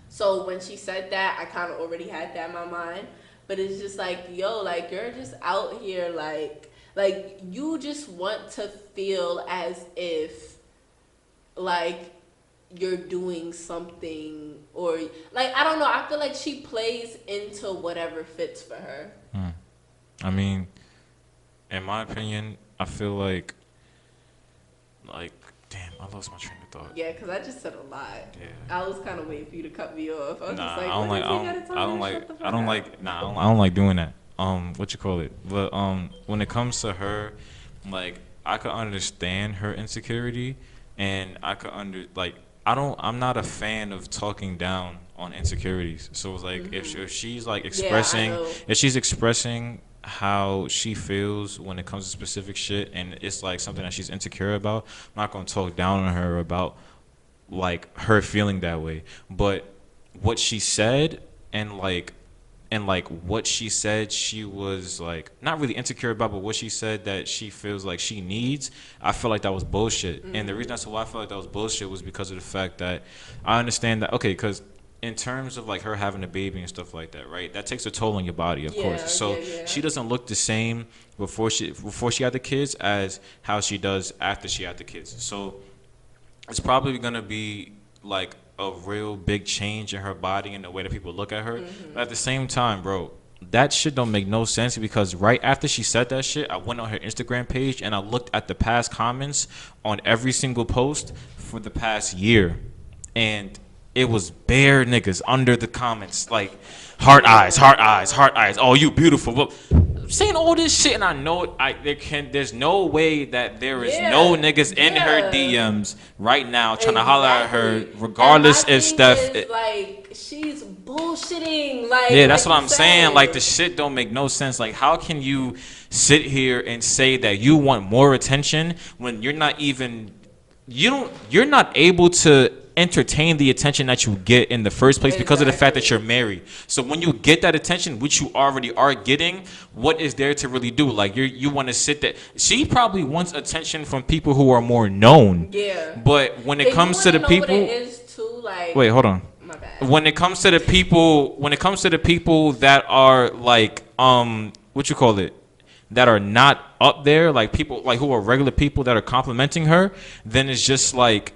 So when she said that, I kind of already had that in my mind. But it's just like, yo, like, you're just out here, like you just want to feel as if, like, you're doing something, or, like, I don't know, I feel like she plays into whatever fits for her. I mean, in my opinion, I feel like, damn, I lost my train of thought. Yeah, because I just said a lot. Yeah. I was kind of waiting for you to cut me off. I was just like, I don't like doing that. What you call it? But when it comes to her, like, I could understand her insecurity, and I could I'm not a fan of talking down on insecurities. So it's like, if she's, like, expressing, if she's expressing how she feels when it comes to specific shit, and it's, like, something that she's insecure about, I'm not gonna talk down on her about, like, her feeling that way. But what she said, and what she said she was, like, not really insecure about, but what she said that she feels like she needs, I feel like that was bullshit. And the reason as to why I feel like that was bullshit was because of the fact that I understand that, okay, because in terms of, like, her having a baby and stuff like that, right? That takes a toll on your body, of course. So she doesn't look the same before she had the kids as how she does after she had the kids. So it's probably gonna be like a real big change in her body and the way that people look at her. But at the same time, bro, that shit don't make no sense because right after she said that shit, I went on her Instagram page and I looked at the past comments on every single post for the past year. And it was bare niggas under the comments, like heart eyes, heart eyes, heart eyes. Oh, you beautiful. But saying all this shit, and I know there's no way that there is no niggas in her DMs right now trying to holler at her, regardless if Steph. Like she's bullshitting. Like yeah, that's what I'm saying. Like the shit don't make no sense. Like how can you sit here and say that you want more attention when you're not even you're not able to entertain the attention that you get in the first place because of the fact that you're married. So when you get that attention, which you already are getting, what is there to really do? Like you want to sit there. She probably wants attention from people who are more known. Yeah. But when it comes to the people, what it is too, like, wait, hold on. My bad. When it comes to the people that are like what you call it, that are not up there, like people like who are regular people that are complimenting her, then it's just like.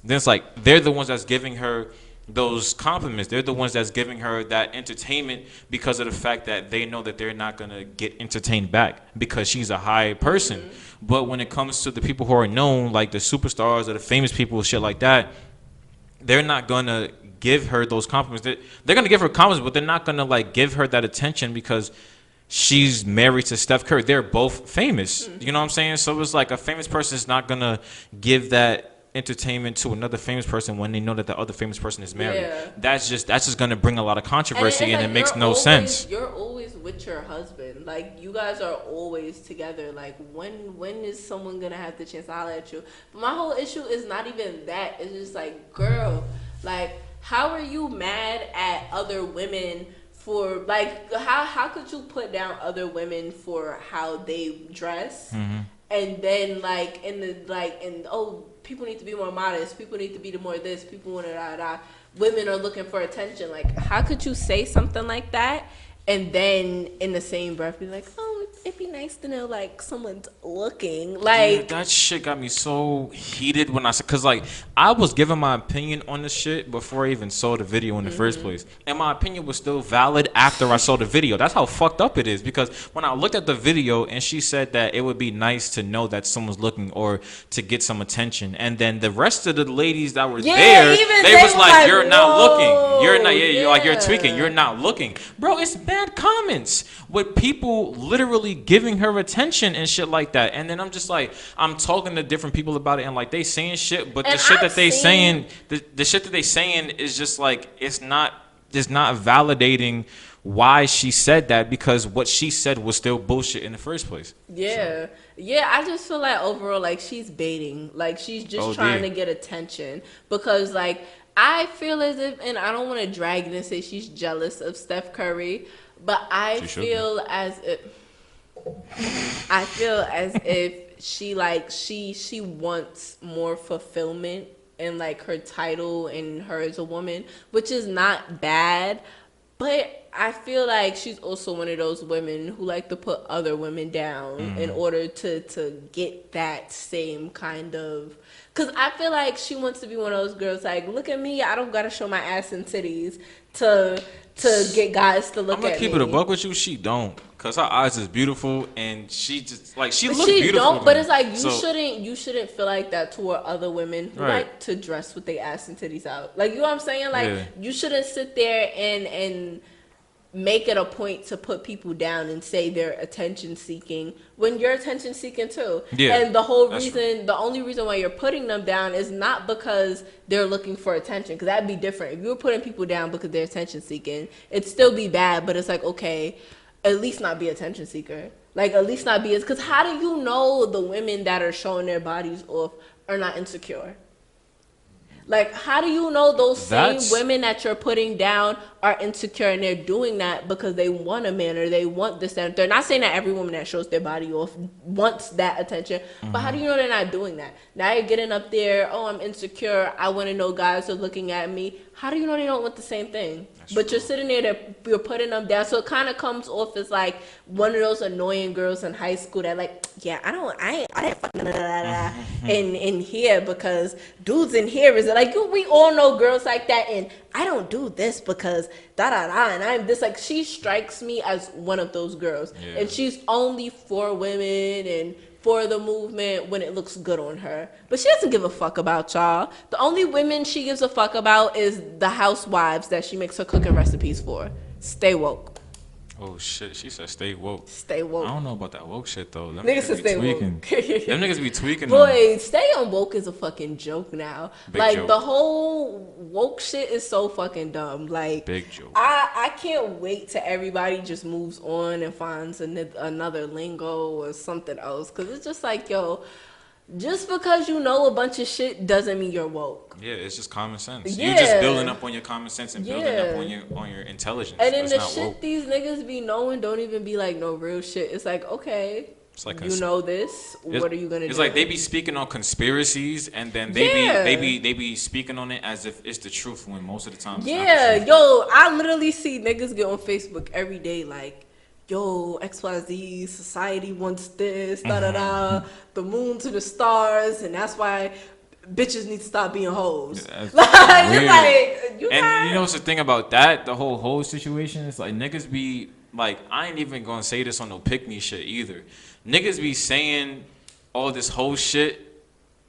Then it's like they're the ones that's giving her those compliments. They're the ones that's giving her that entertainment because of the fact that they know that they're not going to get entertained back because she's a high person. Mm-hmm. But when it comes to the people who are known, like the superstars or the famous people, shit like that, they're not going to give her those compliments. They're going to give her compliments, but they're not going to like give her that attention because she's married to Steph Curry. They're both famous. Mm-hmm. You know what I'm saying? So it's like a famous person is not going to give that entertainment to another famous person when they know that the other famous person is married. Yeah. That's just going to bring a lot of controversy and, like, it makes no sense. You're always with your husband. Like you guys are always together. Like when is someone gonna have the chance to holler at you? But my whole issue is not even that. It's just like, girl, like how are you mad at other women for like how could you put down other women for how they dress? Mm-hmm. And then like people need to be more modest. People need to be more this. People want to women are looking for attention. Like, how could you say something like that and then in the same breath be like, oh, it'd be nice to know like someone's looking. Like, yeah, that shit got me so heated when I said, cause like I was giving my opinion on the shit before I even saw the video in the first place, and my opinion was still valid after I saw the video. That's how fucked up it is. Because when I looked at the video and she said that it would be nice to know that someone's looking or to get some attention, and then the rest of the ladies that were there, they was like, you're not looking. You're not. You're like you're tweaking. You're not looking, bro. It's bad comments with people literally giving her attention and shit like that. And then I'm just like, I'm talking to different people about it and like they saying shit, but the shit that they saying, the shit that they saying is just like it's not validating why she said that, because what she said was still bullshit in the first place. Yeah. So. Yeah, I just feel like overall like she's baiting. Like she's just trying to get attention, because like I feel as if, and I don't want to drag it and say she's jealous of Steph Curry, but I feel as if she wants more fulfillment in like her title and her as a woman, which is not bad, but I feel like she's also one of those women who like to put other women down in order to get that same kind of. Because I feel like she wants to be one of those girls like, look at me, I don't got to show my ass and titties to get guys to look at me. I'm going to keep it a buck with you. She don't. Because her eyes is beautiful and she just, like, she looks beautiful. She don't, but it's like, you shouldn't feel like that toward other women who like to dress with their ass and titties out. Like, you know what I'm saying? Like, you shouldn't sit there and make it a point to put people down and say they're attention seeking when you're attention seeking too. Yeah, and the only reason why you're putting them down is not because they're looking for attention, because that'd be different. If you were putting people down because they're attention seeking, it'd still be bad, but it's like, okay, at least not be attention seeker. Like, at least not be, because how do you know the women that are showing their bodies off are not insecure? Like, how do you know those same women that you're putting down are insecure and they're doing that because they want a man or they want this and they're not saying that every woman that shows their body off wants that attention, but how do you know they're not doing that? Now you're getting up there, oh, I'm insecure, I want to know guys are looking at me. How do you know they don't want the same thing? But you're sitting there, you're putting them down. So it kind of comes off as like one of those annoying girls in high school that like, yeah, I didn't fuck in here because dudes in here is like, we all know girls like that, and I don't do this because and I'm this. Like, she strikes me as one of those girls, and she's only for women and for the movement when it looks good on her. But she doesn't give a fuck about y'all. The only women she gives a fuck about is the housewives that she makes her cooking recipes for. Stay woke. Oh shit, she said stay woke. Stay woke. I don't know about that woke shit though. Them Niggas should stay tweaking. woke. Them niggas be tweaking. Boy, staying woke is a fucking joke now. Big like joke. The whole woke shit is so fucking dumb. Like, big joke. I can't wait till everybody just moves on and finds another lingo or something else. Cause it's just like, yo, just because you know a bunch of shit doesn't mean you're woke. Yeah, it's just common sense. Yeah. You're just building up on your common sense and building up on your intelligence. And then It's the not shit woke. these niggas be knowing don't even be like no real shit. It's like, okay, It's like you know this. What are you gonna do? It's like they be speaking on conspiracies, and then they be speaking on it as if it's the truth when most of the time it's not the truth. Yo, I literally see niggas get on Facebook every day like, yo, XYZ, society wants this, the moon to the stars, and that's why bitches need to stop being hoes. Yeah, like, you know what's the thing about that? The whole hoe situation is like niggas be like, I ain't even gonna say this on no pick me shit either. Niggas be saying all this hoe shit,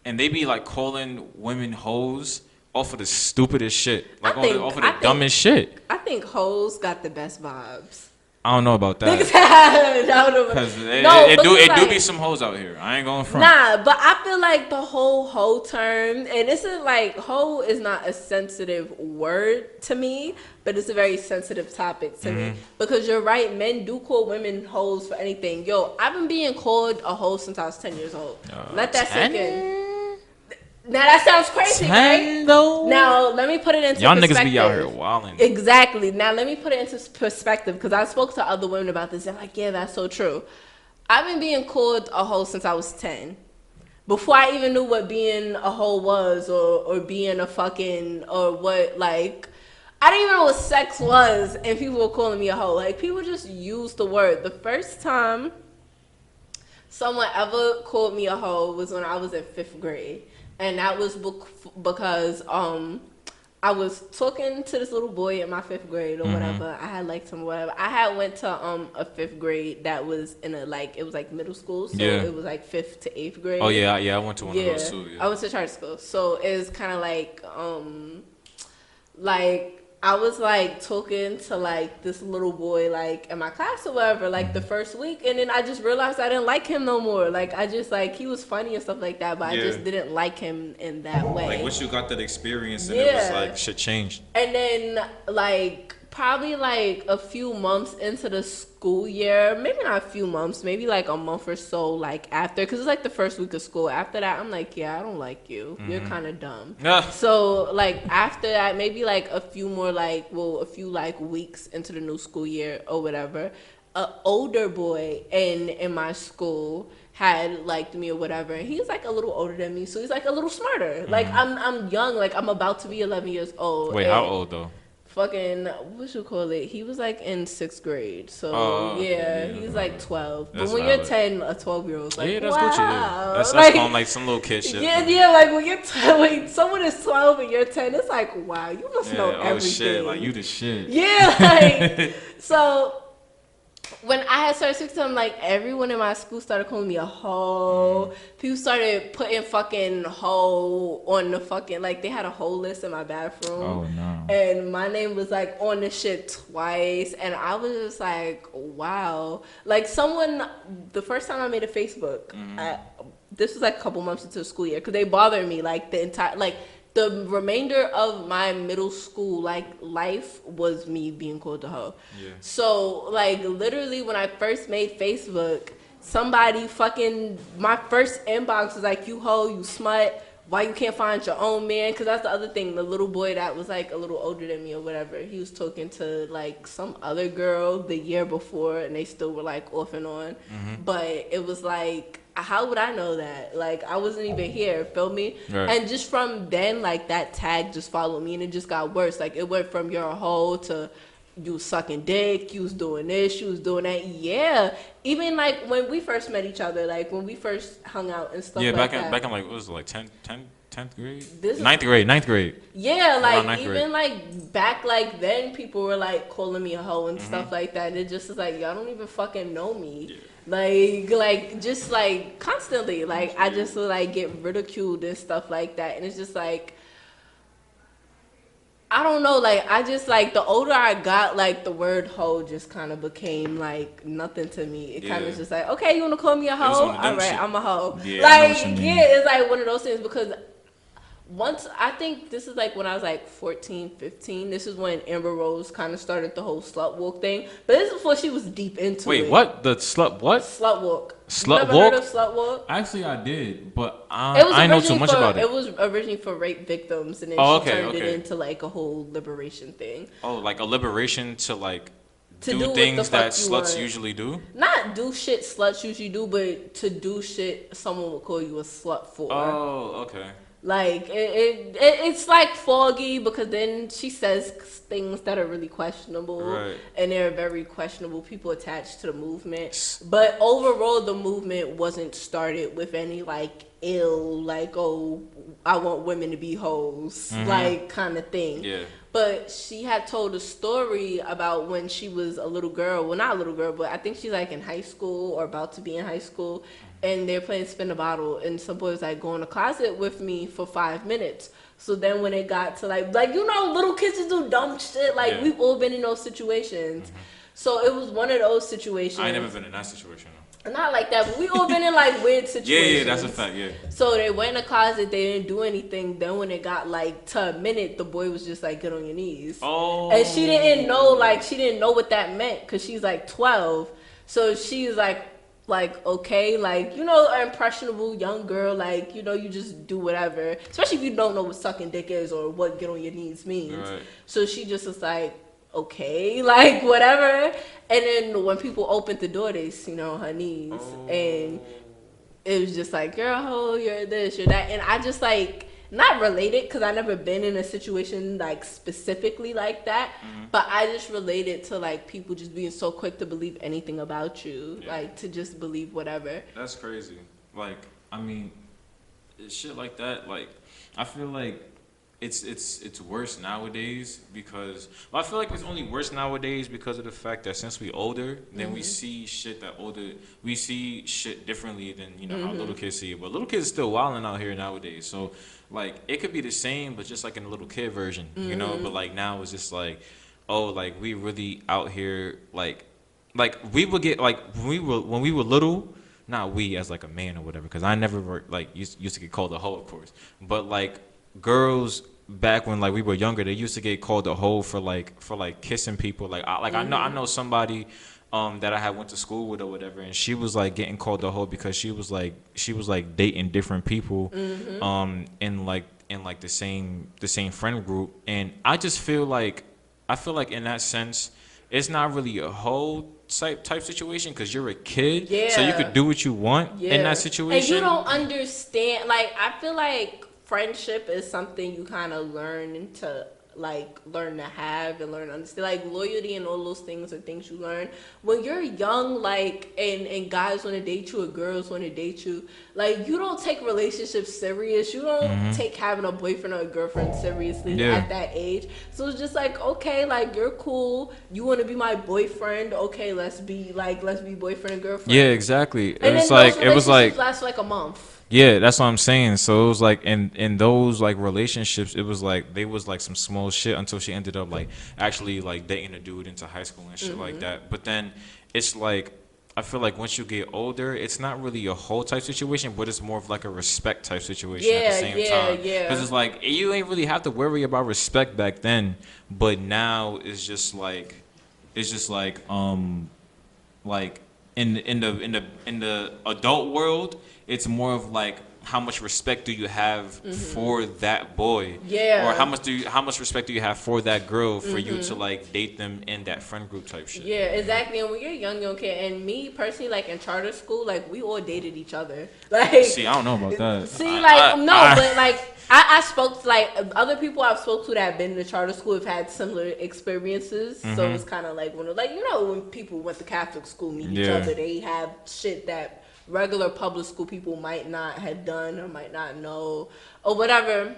and they be like calling women hoes off of the stupidest shit, like off of the dumbest shit. I think hoes got the best vibes. I don't know about that. Because it do be some hoes out here. I ain't going front. Nah, but I feel like the whole hoe term, and this is like, hoe is not a sensitive word to me, but it's a very sensitive topic to me. Because you're right, men do call women hoes for anything. Yo, I've been being called a hoe since I was 10 years old. Let that sink in. Now that sounds crazy, right? Now let me put it into y'all perspective. Niggas be out here wilding. Exactly. Now let me put it into perspective because I spoke to other women about this. They're like, yeah, that's so true. I've been being called a hoe since I was 10. Before I even knew what being a hoe was or being a fucking or what, like, I didn't even know what sex was, and people were calling me a hoe. Like, people just use the word. The first time someone ever called me a hoe was when I was in 5th grade. And that was because I was talking to this little boy in my 5th grade or whatever. I had liked him or whatever. I had went to a 5th grade that was in a like, it was like middle school, so it was like 5th to 8th grade. Oh yeah, I went to one of those too. Yeah. I went to charter school, so it was kind of like I was like talking to like this little boy like in my class or whatever like the first week, and then I just realized I didn't like him no more. Like I just like, he was funny and stuff like that, but I just didn't like him in that way. Like once you got that experience and it was like shit changed. And then like probably like a few months into the school year, maybe not a few months, maybe like a month or so like after, because it's like the first week of school. After that, I'm like, yeah, I don't like you. You're kind of dumb. So like after that, maybe like a few like weeks into the new school year or whatever, an older boy in my school had liked me or whatever, and he's like a little older than me, so he's like a little smarter. Like I'm young, like I'm about to be 11 years old. Wait, how old though? Fucking, what you call it? He was like in 6th grade, so he's like 12. That's but when you're 10, a 12-year-old's like, that's wow. Gucci. Yeah. That's like, on like some little kid shit. Yeah, like when you're when someone is 12 and you're 10, it's like, wow, you must know everything. Oh shit, like you the shit. Yeah, like so. When I had started 16, like everyone in my school started calling me a hoe. People started putting fucking hoe on the fucking, like they had a hoe list in my bathroom. Oh no. And my name was like on the shit twice, and I was just like, wow. Like someone, the first time I made a Facebook, this was like a couple months into the school year, because they bothered me like the entire, like the remainder of my middle school like life was me being called a hoe. Yeah. So like literally when I first made Facebook, somebody fucking, my first inbox was like, you hoe, you smut, why you can't find your own man? Because that's the other thing. The little boy that was like a little older than me or whatever, he was talking to like some other girl the year before, and they still were like off and on. But it was like, how would I know that? Like, I wasn't even here, feel me? Right. And just from then, like, that tag just followed me, and it just got worse. Like, it went from you're a hoe to you was sucking dick, you was doing this, you was doing that. Yeah. Even, like, when we first met each other, like, when we first hung out and stuff like that. Yeah, back in, like, what was it, like, 10th grade? This is- Ninth grade. Yeah, Around like, ninth even, grade. like, back, like, then, people were, like, calling me a hoe and stuff like that. And it just is like, y'all don't even fucking know me. Yeah. Like, just, like, constantly. Like, I just, like, get ridiculed and stuff like that. And it's just, like, I don't know, like, I just, like, the older I got, like, the word hoe just kind of became, like, nothing to me. It kind Yeah. of just like, okay, you want to call me a was hoe? one of them All right, shit. I'm a hoe. Yeah, I know like, what you mean. yeah, it's, like, one of those things because once, I think this is, like, when I was, like, 14, 15. This is when Amber Rose kind of started the whole slut walk thing. But this is before she was deep into it. Wait, what? The slut, what? Slut walk. Slut Never walk? Heard of slut walk? Actually, I did, but It was I know too originally much about it. It was originally for rape victims, and then Oh, she okay, turned it okay. into, like, a whole liberation thing. Oh, like a liberation to, like, To do do what things the fuck that you sluts want. usually do? Not do shit sluts usually do, but to do shit someone would call you a slut for. Oh, okay. Like, it's like foggy because then she says things that are really questionable. Right. And there are very questionable people attached to the movement. But overall, the movement wasn't started with any, like, ill, like, oh, I want women to be hoes, like, kind of thing. Yeah. But she had told a story about when she was a little girl. Well, not a little girl, but I think she's, like, in high school or about to be in high school. And they're playing spin the bottle. And some boy was, like, go in the closet with me for 5 minutes. So then when it got to, like, you know, little kids just do dumb shit. Like, Yeah. we've all been in those situations. So it was one of those situations. I ain't never been in that situation. Not like that, but we all been in, like, weird situations. Yeah, that's a fact, yeah. So they went in the closet, they didn't do anything. Then when it got, like, to a minute, the boy was just like, get on your knees. Oh. And she didn't know what that meant because she's, like, 12. So she's like, okay, like, you know, an impressionable young girl, like, you know, you just do whatever. Especially if you don't know what sucking dick is or what get on your knees means. Right. So she just was like, okay, like, whatever. And then when people opened the door, they seen her on her knees. And it was just like, you're a hoe, you're this, you're that. And I just, like, not related because I never been in a situation, like, specifically like that. But I just related to, like, people just being so quick to believe anything about you. Yeah. Like, to just believe whatever. That's crazy. Like, I mean, shit like that, like, I feel like it's worse nowadays because, well, I feel like it's only worse nowadays because of the fact that since we older, then we see shit we see shit differently than, you know, how little kids see it. But little kids are still wilding out here nowadays. So, like, it could be the same, but just like in a little kid version, you know? But, like, now it's just like, oh, like, we really out here, like we would get, like, when we were little, not we as, like, a man or whatever, because I never, like, used to get called a hoe, of course. But, like, girls back when, like, we were younger, they used to get called a hoe for kissing people. Like, I know somebody that I had went to school with or whatever, and she was, like, getting called a hoe because she was like dating different people in the same friend group. And I just feel like in that sense it's not really a hoe type situation because you're a kid, so you could do what you want in that situation. And you don't understand, like, I feel like friendship is something you kind of learn to have and learn to understand. Like, loyalty and all those things are things you learn when you're young, like, and guys want to date you or girls want to date you. Like, you don't take relationships serious. You don't take having a boyfriend or a girlfriend seriously at that age. So it's just like, okay, like, you're cool. You want to be my boyfriend. Okay, let's be boyfriend and girlfriend. Yeah, exactly. And It's then like, those it was like, relationships last like a month. yeah, that's what I'm saying. So it was like in those, like, relationships, it was like they was like some small shit until she ended up, like, actually, like, dating a dude into high school and shit like that. But then it's like, I feel like once you get older, it's not really a whole type situation, but it's more of like a respect type situation at the same time. Yeah. Because it's like, you ain't really have to worry about respect back then, but now it's just like like in the adult world, it's more of like how much respect do you have for that boy? Yeah. Or how much respect do you have for that girl for you to like date them in that friend group type shit? Yeah, exactly. And when you're young kid, and me personally, like in charter school, like we all dated each other. Like, see, I don't know about that. But like I spoke to like other people I've spoke to that have been in the charter school have had similar experiences. So it's kind of like when people went to Catholic school meet each other, they have shit that regular public school people might not have done or might not know or whatever.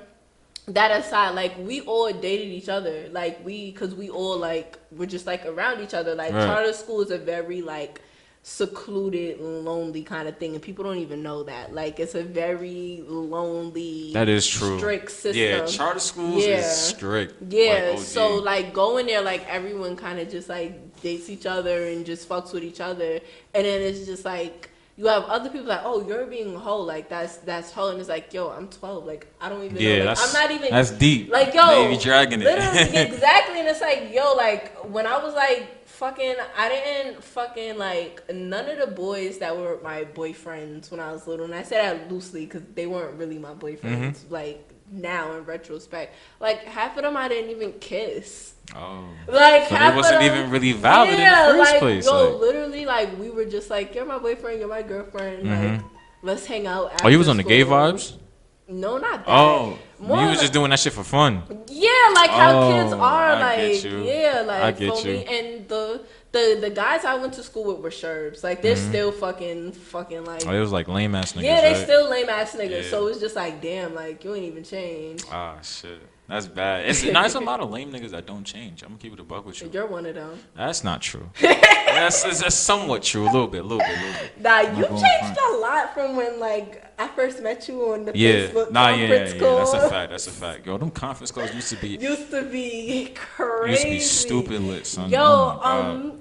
That aside, like we all dated each other, like because we all like we're just like around each other. Like charter school is a very like secluded, lonely kind of thing, and people don't even know that. Like it's a very lonely, that is true, strict system. Yeah, charter schools is strict. Yeah, like, so like going there, like everyone kind of just like dates each other and just fucks with each other, and then it's just like. You have other people like, oh, you're being a hoe, like that's hoe, and it's like, yo, I'm 12, like I don't even know, like, I'm not even. That's deep. Like yo, maybe dragging it. Literally, exactly, and it's like, yo, like when I was like fucking, I didn't fucking like none of the boys that were my boyfriends when I was little, and I say that loosely because they weren't really my boyfriends. Like now in retrospect, like half of them I didn't even kiss. Oh, like so it wasn't even really valid in the first place. Yo, like, literally, like we were just like, you're my boyfriend, you're my girlfriend. Like, let's hang out. After you was on the school. gay vibes? No, not that. Oh, more you was just doing that shit for fun. Yeah, like how kids are. I get you. Yeah, like I get you. Me. And the guys I went to school with were sherbs. Like they're still fucking like. Oh, it was like lame ass niggas. Yeah, they right? still lame ass niggas. Yeah. So it's just like, damn, like you ain't even changed. Ah, shit. That's bad. It's a lot of lame niggas that don't change. I'm gonna keep it a buck with you. You're one of them. That's not true. that's somewhat true. A little bit. Nah, you changed a lot from when like I first met you on the Facebook conference call. That's a fact. Yo, them conference calls used to be crazy. Used to be stupid lit, son. Yo,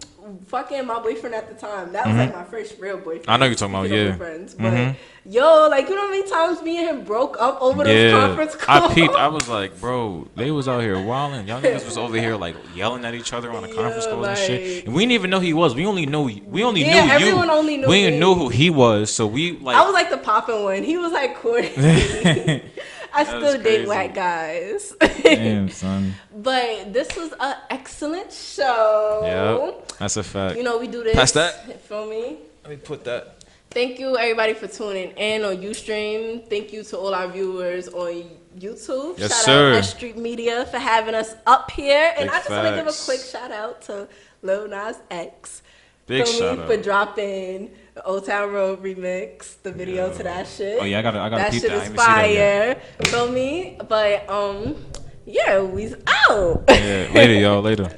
fucking my boyfriend at the time. That was like my first real boyfriend. I know you're talking about, friends, but yo, like you know how many times me and him broke up over those conference calls? I peeped. I was like, bro, they was out here wilding. Y'all niggas was over here like yelling at each other on the conference calls and shit. And we didn't even know who he was. We only knew you. Everyone only knew we didn't know who he was. So we like. I was like the poppin' one. He was like corny. I still date white guys. Damn, son. But this was an excellent show. Yep, that's a fact. You know, we do this. Pass that. Feel me? Let me put that. Thank you, everybody, for tuning in on Ustream. Thank you to all our viewers on YouTube. Yes, shout sir. out S.STREET Media for having us up here. And Big I just want to give a facts. quick shout out to Lil Nas X. Big Feel shout me? out. For dropping the Old Town Road remix, the video to that shit. Oh yeah, I gotta that peep shit that. I is ain't even see that yet. fire. Feel me? But yeah, we's out. Yeah, later, y'all. Later.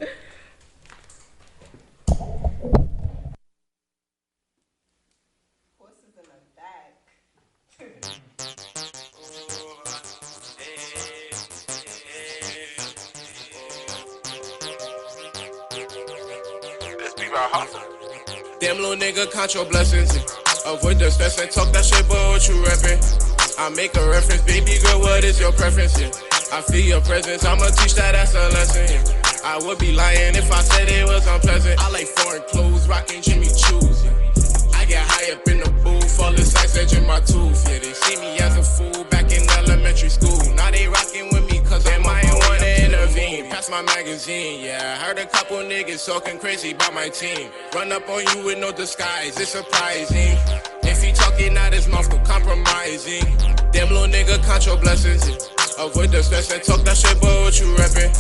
Damn little nigga, count your blessings. Avoid the stress and talk that shit, but what you reppin'? I make a reference, baby girl, what is your preference? Yeah. I feel your presence, I'ma teach that's a lesson. Yeah. I would be lying if I said it was unpleasant. I like foreign clothes, rockin' Jimmy Choos. Yeah. I get high up in the booth, all the sights edging my tooth. Yeah, they see me as a fool back in elementary school. Now they rockin' with me cause I might wanna intervene. Pass my magazine, yeah. I heard a couple niggas talking crazy about my team. Run up on you with no disguise, it's surprising. If he talking out his mouth, go compromising. Damn little nigga, count your blessings. Yeah. Avoid the stress and talk that shit, but what you reppin'?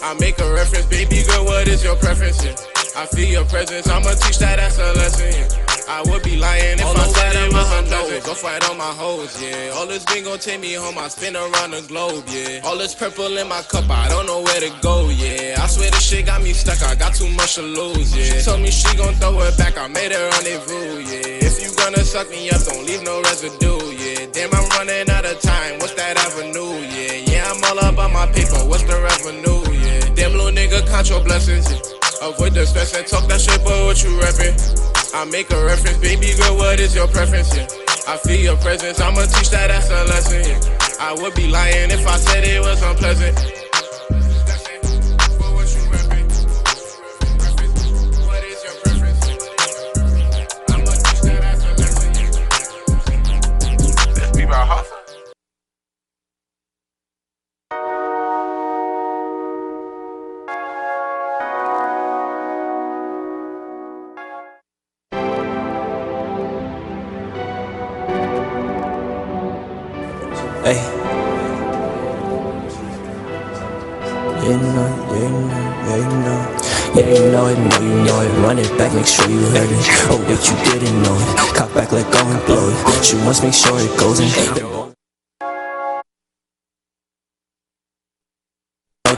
I make a reference, baby girl, what is your preference? Yeah. I feel your presence, I'ma teach that's a lesson. Yeah. I would be lying if I said it was unpleasant. Go fight all my hoes, yeah. All this green gon' take me home, I spin around the globe, yeah. All this purple in my cup, I don't know where to go, yeah. I swear this shit got me stuck, I got too much to lose, yeah. She told me she gon' throw it back, I made her rendezvous, yeah. If you gonna suck me up, don't leave no residue, yeah. Damn, I'm running out of time, what's that avenue, yeah. Yeah, I'm all up on my paper, what's the revenue, yeah. Damn little nigga, count your blessings, yeah. Avoid the stress and talk that shit, but what you reppin'? I make a reference, baby girl, what is your preference, yeah? I feel your presence, I'ma teach that's a lesson, yeah. I would be lying if I said it was unpleasant. I'ma teach that's a lesson, yeah. Hey. Yeah, you know it, yeah, you know it, yeah, you know it. Yeah, you know it, no, you know it. Run it back, make sure you heard it. Oh, wait, you didn't know it. Cock back, let go and blow it. Shoot once, make sure it goes in.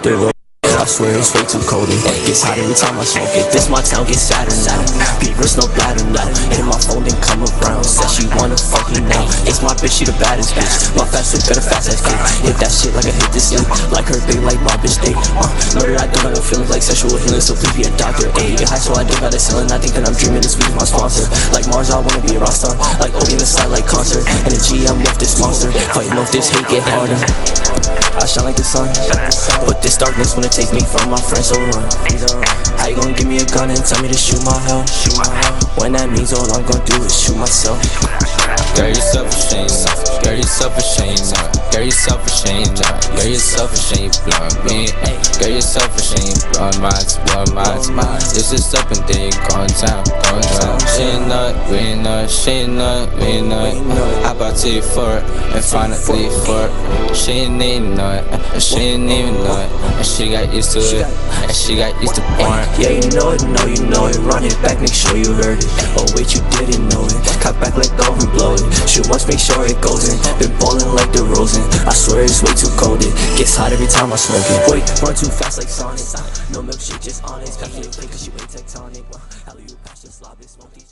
The road, I swear it's way too cold. It gets hot every time I smoke it. This my town gets sadder now. Beavers no bladder now. Hit my phone then come around. Said she wanna fuck me now. It's my bitch, she the baddest bitch. My fast food better fast as kick. Hit that shit like I hit this lick. Like her big like my bitch dick. Murder I don't got no feelings like sexual healing. So please be a doctor. Ayy, get high so I don't got a ceiling. I think that I'm dreaming this week is my sponsor. Like Mars I wanna be a rock star. Like Odie in the side like concert. And the G I'm with this monster. Fighting off this hate get harder. I shine like the sun, but this darkness wanna take me from my friends, so run. How you gonna give me a gun and tell me to shoot my hell? When that means all I'm gonna do is shoot myself. Girl, you're self-ashamed. Girl, you're self-ashamed. Girl, you're self-ashamed. Girl, you're self-ashamed. Blowing me. Girl, you're self-ashamed. Blowing minds. This is up and then you're going down. She ain't know it, we ain't know it. She ain't know it, we ain't know it. I bought to you for it and finally for it. She ain't even know it, and she ain't even know it. And she got used to it, and she got used to porn. Yeah, you know it, no, you know it. Run it back, make sure you heard it. Oh wait, you didn't know it. Cock back, let go and blow it. Shoot once, make sure it goes in. Been ballin' like the Rosen. I swear it's way too cold. It gets hot every time I smoke it. Wait, run too fast like Sonic. No milkshake, just honest. Got you cause you ain't tectonic. Hell, you pass the slob and smoke these.